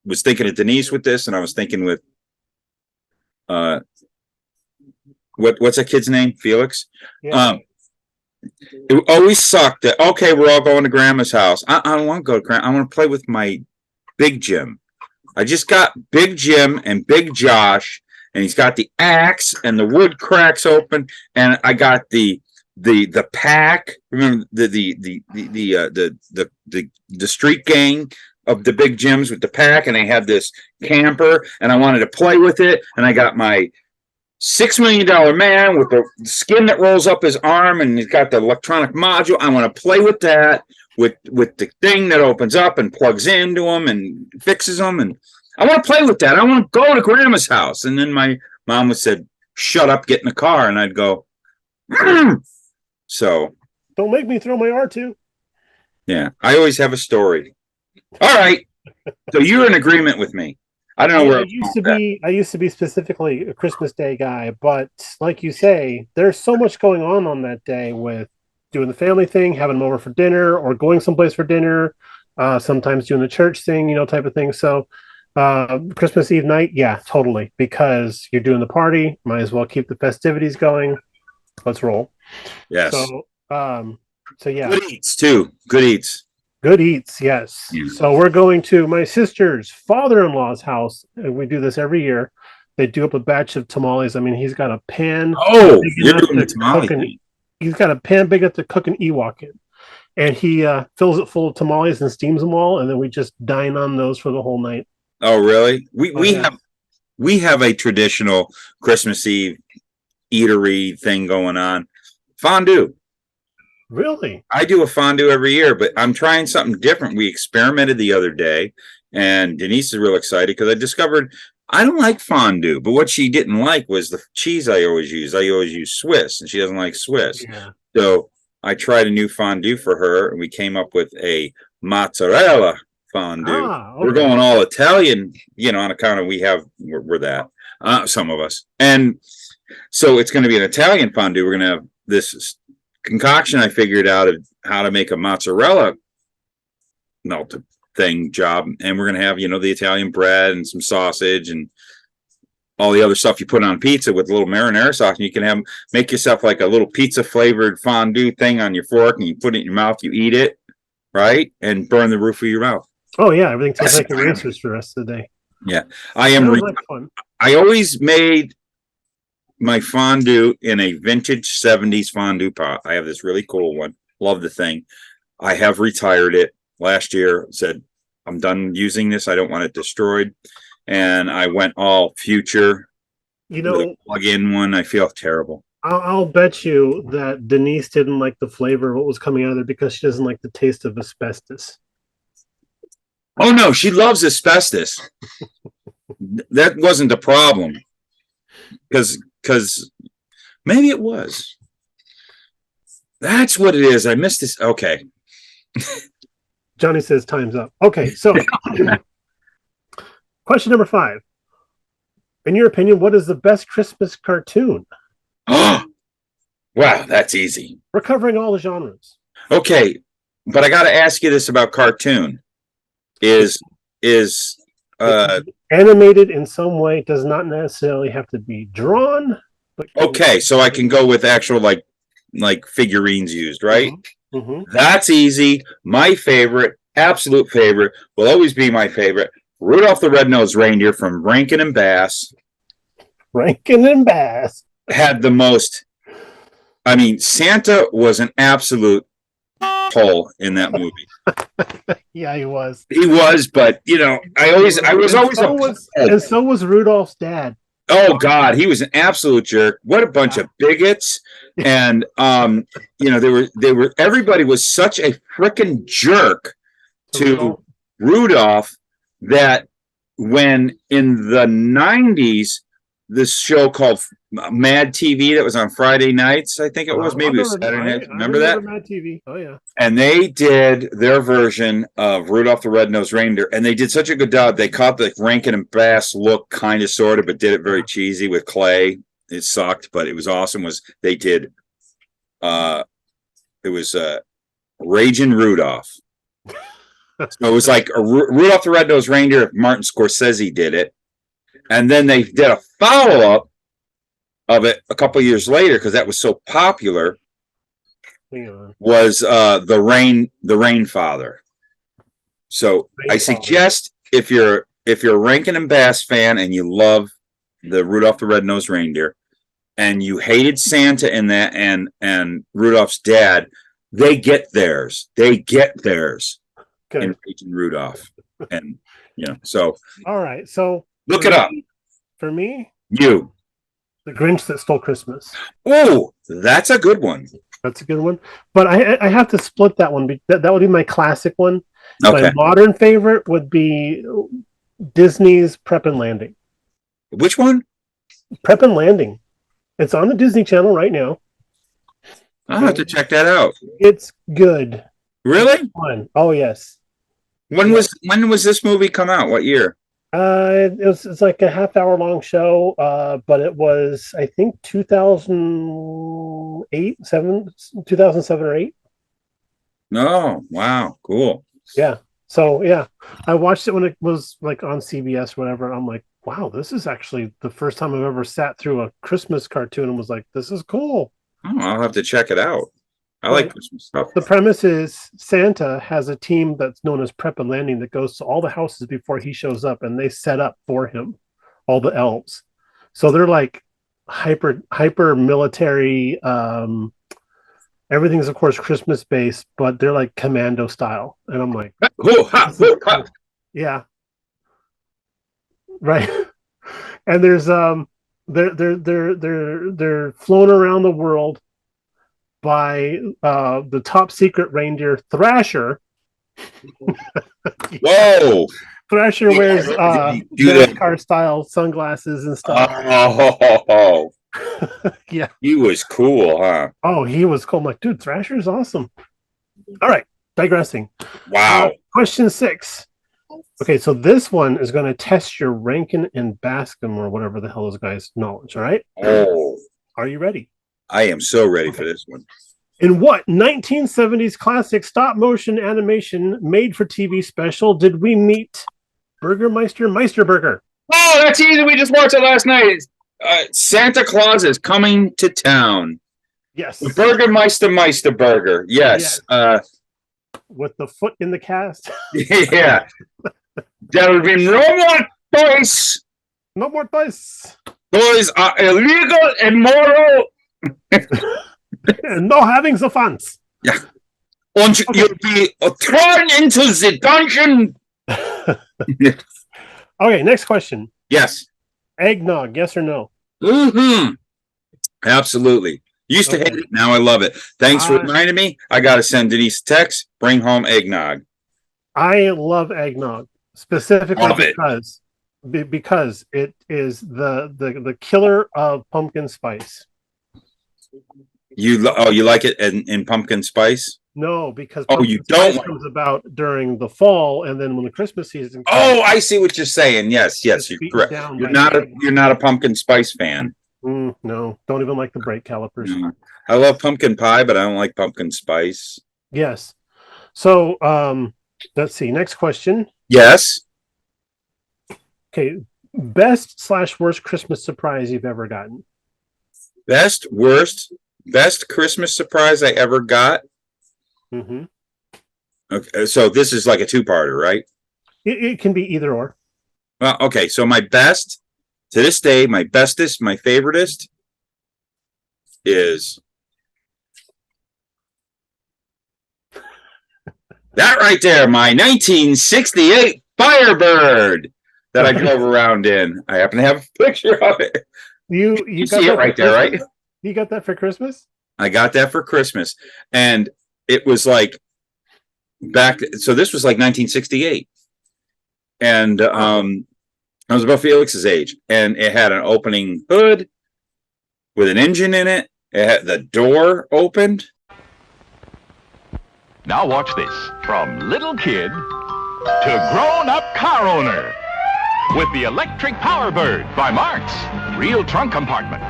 was thinking of Denise with this, and I was thinking with what's that kid's name? Felix. Yeah. It always sucked that we're all going to grandma's house. I don't want to go to grandma. I want to play with my Big Jim. I just got Big Jim and Big Josh, and he's got the axe and the wood cracks open, and I got the pack. Remember the street gang of the Big Jims with the pack, and they had this camper, and I wanted to play with it, and I got my $6 million man with the skin that rolls up his arm, and he's got the electronic module. I want to play with that, with the thing that opens up and plugs into them and fixes them, and I want to play with that. I want to go to grandma's house. And then my mom would said, "Shut up, get in the car," and I'd go. So don't make me throw my R2. Yeah, I always have a story. All right, so you're in agreement with me. I don't know where I used to be specifically a Christmas Day guy, but like you say, there's so much going on that day with doing the family thing, having them over for dinner, or going someplace for dinner. Sometimes doing the church thing, type of thing. So Christmas Eve night, yeah, totally, because you're doing the party. Might as well keep the festivities going. Let's roll. Yes. So yeah. Good eats too. Good eats. Good eats, yes. Yeah. So we're going to my sister's father-in-law's house. And we do this every year. They do up a batch of tamales. I mean, he's got a pan. Oh, you're doing the tamale. He's got a pan big enough to cook an Ewok in. And he fills it full of tamales and steams them all. And then we just dine on those for the whole night. Oh, really? We have a traditional Christmas Eve eatery thing going on. Fondue. Really? I do a fondue every year, but I'm trying something different. We experimented the other day, and Denise is real excited because I discovered I don't like fondue, but what she didn't like was the cheese I always use. I always use Swiss, and she doesn't like Swiss. Yeah. So I tried a new fondue for her, and we came up with a mozzarella fondue. Okay. We're going all Italian, on account of we're that, some of us. And so it's going to be an Italian fondue. We're going to have this concoction I figured out of how to make a mozzarella melted job, and we're going to have the Italian bread and some sausage and all the other stuff you put on pizza with a little marinara sauce, and you can make yourself like a little pizza flavored fondue thing on your fork, and you put it in your mouth, you eat it, right, and burn the roof of your mouth. Oh yeah, everything tastes like erasers for the rest of the day. Yeah, I always made my fondue in a vintage 70s fondue pot. I have this really cool one. Love the thing. I have retired it last year. Said I'm done using this. I don't want it destroyed. And I went all future. Plug-in one. I feel terrible. I'll bet you that Denise didn't like the flavor of what was coming out of there because she doesn't like the taste of asbestos. Oh no, she loves asbestos. That wasn't a problem. Because maybe it was. That's what it is. I missed this. Okay. Johnny says time's up. Okay, so question number 5. In your opinion, what is the best Christmas cartoon? Oh, wow, that's easy. We're covering all the genres. Okay, but I got to ask you this about cartoon. Is animated in some way, does not necessarily have to be drawn. But okay, so I can go with actual like figurines used, right? Mm-hmm. That's easy. My favorite, absolute favorite, will always be my favorite. Rudolph the Red-Nosed Reindeer from Rankin and Bass. Rankin and Bass had the most. I mean, Santa was an absolute hole in that movie. Yeah, he was. He was, but I was always and so was Rudolph's dad. Oh God, he was an absolute jerk. What a bunch of bigots. And everybody was such a freaking jerk to Rudolph that when in the 90s this show called Mad TV that was on Friday nights, I think it was, maybe it was Saturday night. Remember that? Mad TV. Oh yeah. And they did their version of Rudolph the Red-Nosed Reindeer, and they did such a good job. They caught the Rankin and Bass look, kind of, sort of, but did it very cheesy with clay. It sucked, but it was awesome. They did? It was Raging Rudolph. So it was like a Rudolph the Red-Nosed Reindeer if Martin Scorsese did it, and then they did a follow-up of it a couple years later because that was so popular. Was the Rain Father. So I suggest if you're a Rankin and Bass fan and you love the Rudolph the Red-Nosed Reindeer and you hated Santa in that and Rudolph's dad, they get theirs. In Raging Rudolph. And so all right. So look it up. For me, The Grinch That Stole Christmas. Oh, that's a good one. That's a good one. But I have to split that one. That would be my classic one. Okay. My modern favorite would be Disney's Prep and Landing. Which one? Prep and Landing. It's on the Disney Channel right now. I'll have to check that out. It's good. Really? It's fun. Oh yes. When was this movie come out? What year? It's like a half-hour long show, but it was, I think, 2007 or 8. Oh, wow, cool. Yeah. So yeah, I watched it when it was like on CBS, or whatever. And I'm like, wow, this is actually the first time I've ever sat through a Christmas cartoon and was like, this is cool. Oh, I'll have to check it out. I like Christmas stuff. The premise is Santa has a team that's known as Prep and Landing that goes to all the houses before he shows up, and they set up for him all the elves. So they're like hyper military. Everything's of course Christmas based, but they're like commando style. And I'm like, yeah, right. And there's they're flown around the world by the top secret reindeer Thrasher. Whoa! Thrasher wears Do that. NASCAR style sunglasses and stuff. Oh, Yeah. he was cool, huh? Oh, he was cool. I'm like, dude, Thrasher is awesome. All right, digressing. Wow. Question 6. Okay, so this one is going to test your Rankin and Bascom or whatever the hell those guys' knowledge. All right. Oh, Are you ready? I am so ready for this one. In what 1970s classic stop motion animation made for TV special did we meet Burgermeister Meisterburger? Oh, that's easy. We just watched it last night. Santa Claus is coming to town. Yes. The Meister Burger. Yes. With the foot in the cast. Yeah. There will be no more toys. No more dice. Toys are illegal, immoral. No having the funds. Yeah. And you'll be thrown into the dungeon. Okay, next question. Yes. Eggnog, yes or no? Mm-hmm. Absolutely. Used to hate it. Now I love it. Thanks for reminding me. I got to send Denise a text. Bring home eggnog. I love eggnog specifically Love it. because it is the killer of pumpkin spice. You like it in pumpkin spice? No, because you don't like comes about during the fall, and then when the Christmas season comes, I see what you're saying. Yes, you're correct. You're not a pumpkin spice fan. No, don't even like the brake calipers. No. I love pumpkin pie, but I don't like pumpkin spice. Yes. So, let's see. Next question. Yes. Okay, best/worst Christmas surprise you've ever gotten? Best Christmas surprise I ever got. Mm-hmm. Okay, so this is like a two-parter, right? It can be either or. Well, okay. So my best to this day, my bestest, my favoritist is that right there, my 1968 Firebird that I drove around in. I happen to have a picture of it. You got see it right there, right? You got that for Christmas? I got that for Christmas, and it was like so this was like 1968, and I was about Felix's age, and it had an opening hood with an engine in it. It had the door opened. Now watch this. From little kid to grown-up car owner with the electric Powerbird by Marx. Real trunk compartment.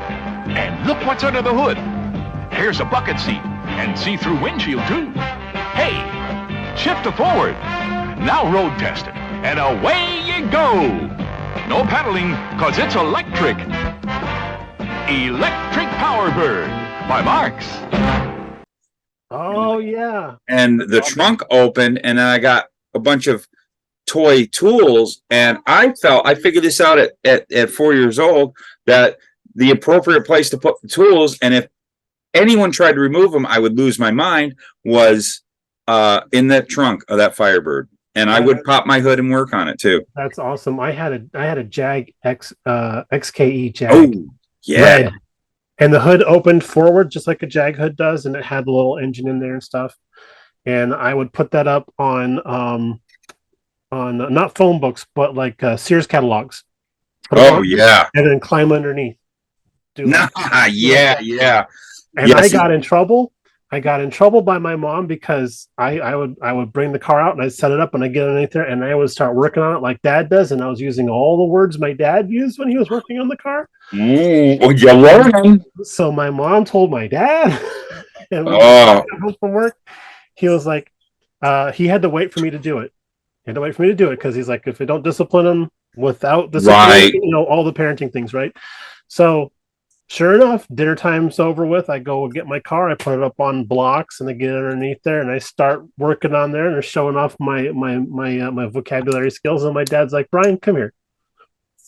And look what's under the hood. Here's a bucket seat and see-through windshield too. Hey, shift to forward. Now road test it. And away you go. No pedaling, cause it's electric. Electric Powerbird by Marx. Oh yeah. And the trunk opened, and then I got a bunch of toy tools, and I figured this out at 4 years old, that the appropriate place to put the tools, and if anyone tried to remove them, I would lose my mind, was in that trunk of that Firebird. And I would pop my hood and work on it too. That's awesome. I had a Jag XKE Jag. Oh, yeah. Red. And the hood opened forward just like a Jag hood does, and it had the little engine in there and stuff. And I would put that up on not phone books, but like Sears catalogs. Yeah. And then climb underneath. Yeah. And yes. I got in trouble. I got in trouble by my mom because I would bring the car out and I'd set it up and I'd get underneath there and I would start working on it like Dad does, and I was using all the words my dad used when he was working on the car. Well, you're learning. So my mom told my dad, and when I got home from work, he was like, he had to wait for me to do it. He had to wait for me to do it because he's like, if I don't discipline him without discipline, right, all the parenting things, right? So sure enough, dinner time's over with. I go get my car, I put it up on blocks, and I get underneath there, and I start working on there, and they're showing off my vocabulary skills. And my dad's like, "Brian, come here."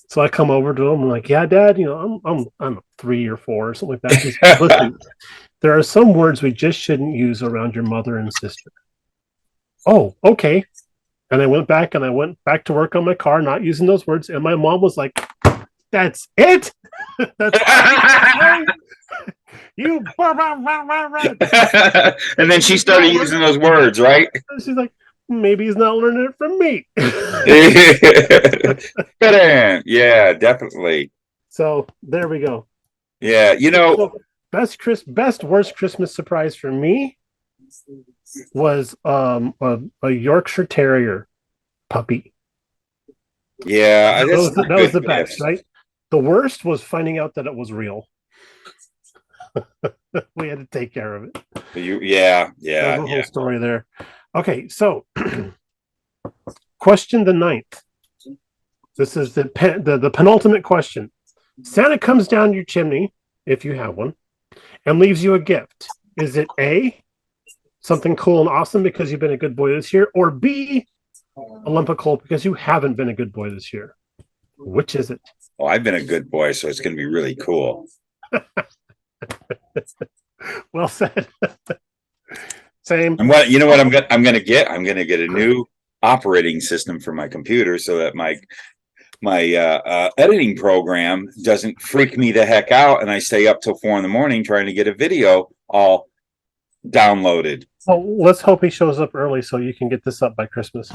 So I come over to him. I'm like, "Yeah, Dad, I'm 3 or 4 or something like that." He's like, "Listen, there are some words we just shouldn't use around your mother and sister." Oh, okay. And I went back to work on my car, not using those words. And my mom was like, "That's it." That's you. And then she started using those words, right? She's like, maybe he's not learning it from me. Yeah, definitely. So there we go. Yeah, you know, So, best worst Christmas surprise for me was a Yorkshire Terrier puppy. yeah, That was the best, right? The worst was finding out that it was real. We had to take care of it. Yeah, There's a whole story there. Okay, so question the ninth. This is the penultimate question. Santa comes down your chimney, if you have one, and leaves you a gift. Is it A, something cool and awesome because you've been a good boy this year, or B, a lump of coal because you haven't been a good boy this year? Which is it? Well, I've been a good boy, so it's going to be really cool. Well said. Same. And what I'm going to get? I'm going to get a new operating system for my computer so that my editing program doesn't freak me the heck out, and I stay up till 4 a.m. trying to get a video all downloaded. Oh, let's hope he shows up early so you can get this up by Christmas.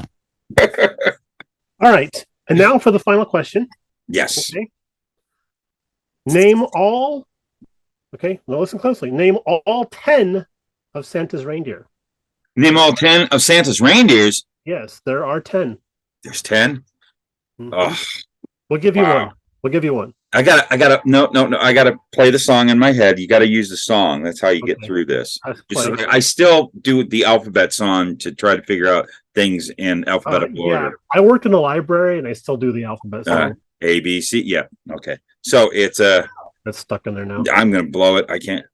All right. And now for the final question. Yes. Okay. Name all. Okay. Now listen closely. Name all 10 of Santa's reindeer. Name all 10 of Santa's reindeers. Yes, there are 10. There's 10. Mm-hmm. Oh, we'll give you one. We'll give you one. I gotta play the song in my head. You gotta use the song. That's how you get through this. I still do the alphabet song to try to figure out things in alphabetical order. I worked in a library and I still do the alphabet song. A, B, C. Yeah. Okay. So it's that's stuck in there now. I'm gonna blow it. I can't.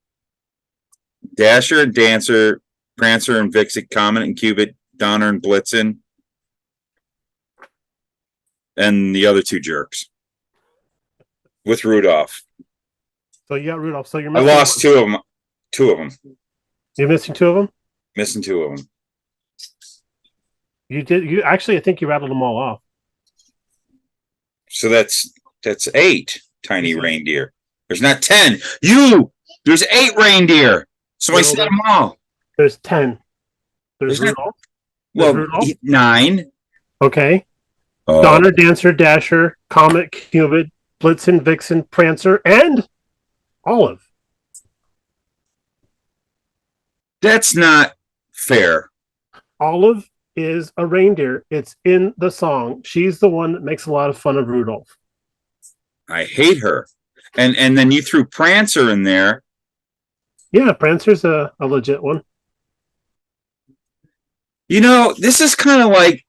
Dasher, Dancer, Prancer, and Vixen, Comet and Cupid, Donner and Blitzen, and the other two jerks. With Rudolph. So you got Rudolph. So you're missing. I lost two of them. Two of them. You're missing two of them? Missing two of them. You did. You actually, I think you rattled them all off. So that's 8 tiny reindeer. There's not 10. There's 8 reindeer. So I said them all. There's 10. There's Rudolph. Well, Rudolph. 9. Okay. Donner, Dancer, Dasher, Comet, Cupid, Blitzen, Vixen, Prancer, and Olive. That's not fair. Olive is a reindeer. It's in the song. She's the one that makes a lot of fun of Rudolph. I hate her. And then you threw Prancer in there. Yeah, Prancer's a legit one. You know, this is kind of like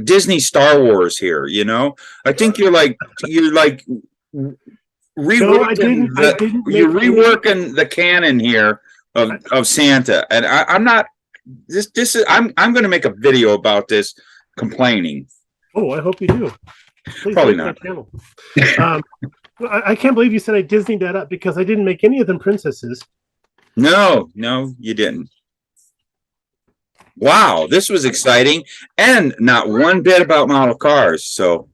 Disney Star Wars here, you know? I think you're reworking the canon here of Santa. And I'm not I'm going to make a video about this complaining. Oh, I hope you do. Please probably not. I can't believe you said I Disneyed that up because I didn't make any of them princesses. No, you didn't. Wow, this was exciting and not one bit about model cars. So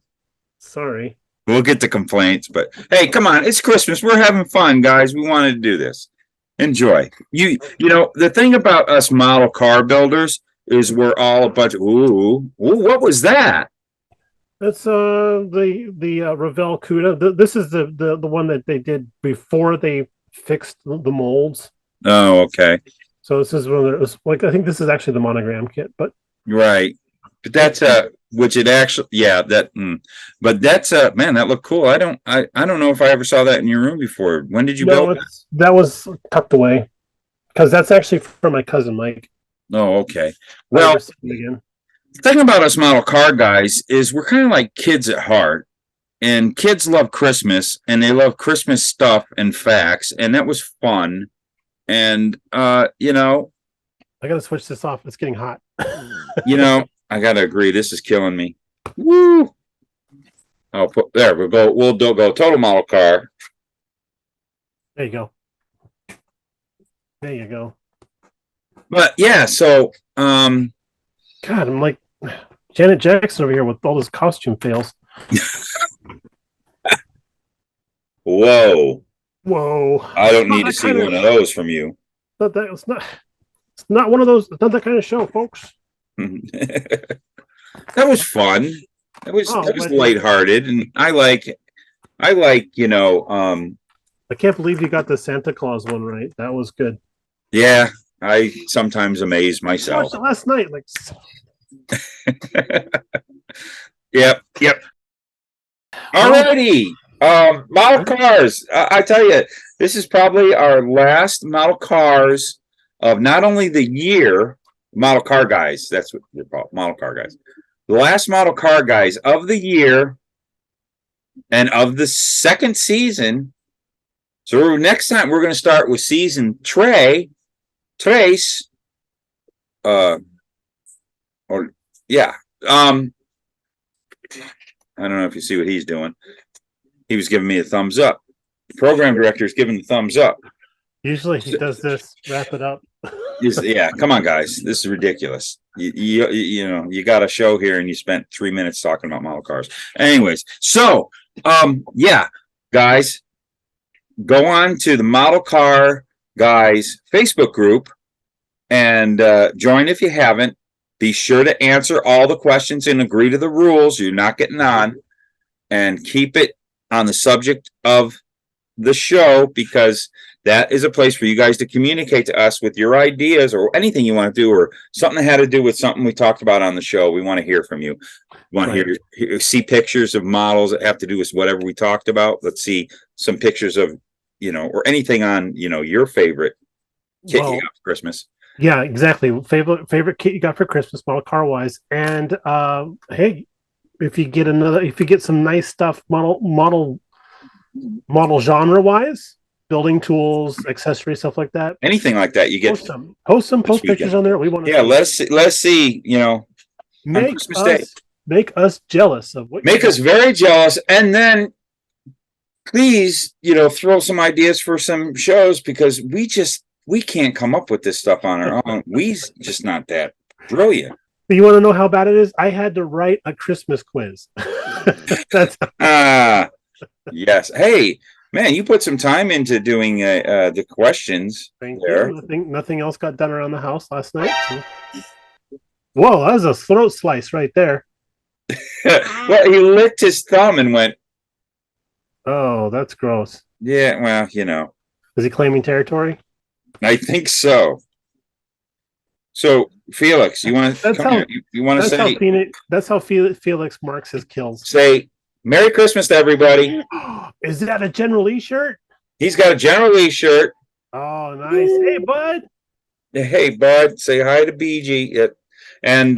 sorry. We'll get the complaints, but hey, come on, it's Christmas. We're having fun, guys. We wanted to do this. Enjoy. You know, the thing about us model car builders is we're all a bunch of what was that? That's the Revell CUDA. This is the one that they did before they fixed the molds. Oh, okay. So this is one of the, like I think this is actually the monogram kit, but right. But that's which it actually but that's man, that looked cool. I don't know if I ever saw that in your room before. When did you build it? That was tucked away because that's actually from my cousin Mike. Oh, okay. Well, the thing about us model car guys is we're kind of like kids at heart, and kids love Christmas and they love Christmas stuff and facts, and that was fun. And you know, I gotta switch this off. It's getting hot. You know, I gotta agree. This is killing me. Woo! I'll put there. We'll go total model car. There you go. There you go. But yeah, so God, I'm like Janet Jackson over here with all those costume fails. Whoa. I don't need to see one of those from you. It's not one of those. It's not that kind of show, folks. That was fun. That was but- lighthearted, and I like, I can't believe you got the Santa Claus one right. That was good. yeah, I sometimes amaze I myself. watched it last night. Like, Yep. Alrighty. Model cars. I tell you, this is probably our last model cars of not only the year, model car guys. That's what they're called, model car guys. The last model car guys of the year and of the second season. So next time we're going to start with season Trace. I don't know if you see what he's doing. He was giving me a thumbs up. The program director is giving the thumbs up. usually he does this. Wrap it up. Yeah, come on, guys. This is ridiculous. You know, you got a show here and you spent 3 minutes talking about model cars. Anyways, so yeah, guys, go on to the Model Car Guys Facebook group and join if you haven't. Be sure to answer all the questions and agree to the rules. You're not getting on, and keep it on the subject of the show, because that is a place for you guys to communicate to us with your ideas or anything you want to do, or something that had to do with something we talked about on the show. We want to hear from you. We want to see pictures of models that have to do with whatever we talked about. Let's see some pictures of, or anything on, your favorite kit you got for Christmas. Yeah, exactly. Favorite kit you got for Christmas, model car wise. And hey, if you get some nice stuff, model genre wise, building tools, accessories, stuff like that. Anything like that, you get post pictures on there. We want to. Yeah, let's see. Make Christmas Day. Make us jealous of what. Make us very jealous, and then please, throw some ideas for some shows, because we can't come up with this stuff on our own. We just not that brilliant. You want to know how bad it is? I had to write a Christmas quiz. That's yes. Hey, man, you put some time into doing the questions. Thank there. you. Nothing else got done around the house last night. So. Whoa, that was a throat slice right there. Well, he licked his thumb and went, oh, that's gross. Yeah, well, Is he claiming territory? I think so. So, Felix, you want to come here? You want to say? That's how Felix marks his kills. Say Merry Christmas to everybody. Is that a General Lee shirt? He's got a General Lee shirt. Oh, nice. Hey, bud. Hey, bud. Say hi to BG. And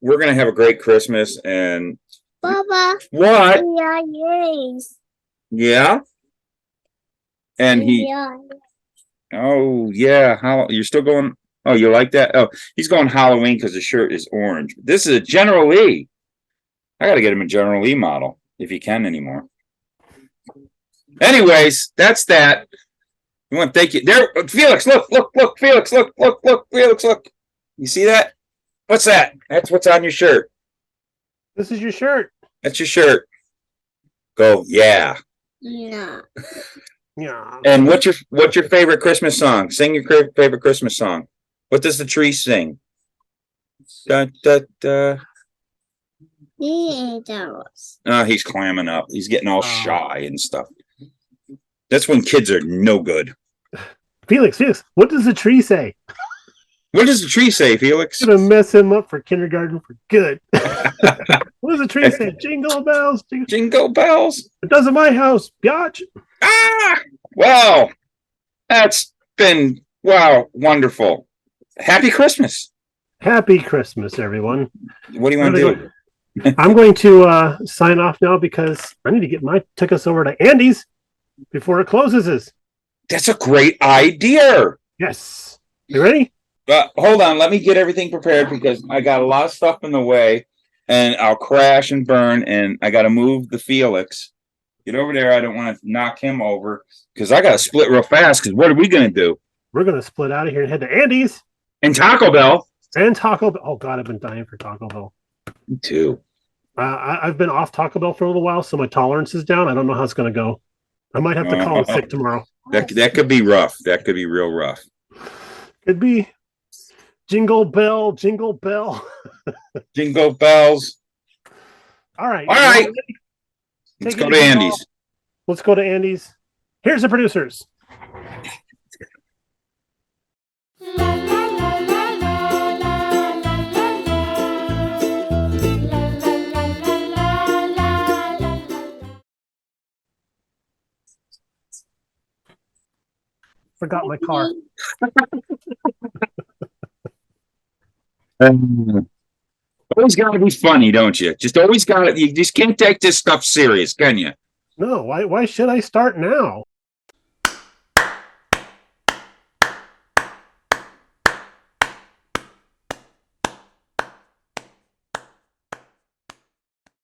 we're gonna have a great Christmas. And Baba. What? Yeah, yes. Yeah. And he. Yeah. Oh yeah. How you're still going? Oh, you like that? Oh, he's going Halloween because the shirt is orange. This is a General Lee. I got to get him a General Lee model if he can anymore. Anyways, that's that. We want to thank you. There, Felix, look, Felix, look, Felix, look. You see that? What's that? That's what's on your shirt. This is your shirt. That's your shirt. Go, yeah. No. Yeah. And what's your favorite Christmas song? Sing your favorite Christmas song. What does the tree sing? Da, da, da. He's clamming up. He's getting all shy and stuff. That's when kids are no good. Felix, what does the tree say? What does the tree say, Felix? I'm gonna mess him up for kindergarten for good. What does the tree say? Jingle bells, jingle bells. It does in my house, biatch. Wow, that's been wonderful. Happy Christmas. Happy Christmas, everyone. What do you want to do? I'm going to sign off now because I need to get my tickets over to Andy's before it closes. That's a great idea. Yes. You ready? Hold on. Let me get everything prepared because I got a lot of stuff in the way and I'll crash and burn and I got to move the Felix. Get over there. I don't want to knock him over because I got to split real fast because what are we going to do? We're going to split out of here and head to Andy's. And Taco Bell. And Taco Bell. Oh, God, I've been dying for Taco Bell. Me too. I've been off Taco Bell for a little while, so my tolerance is down. I don't know how it's going to go. I might have to call in sick tomorrow. That could be rough. That could be real rough. Could be. Jingle bell, jingle bell. Jingle bells. All right. All right. Let's Take go it to easy, Andy's. Paul. Let's go to Andy's. Here's the producers. Forgot my car. Always got to be funny, don't you? Just always got to. You just can't take this stuff serious, can you? No, why should I start now?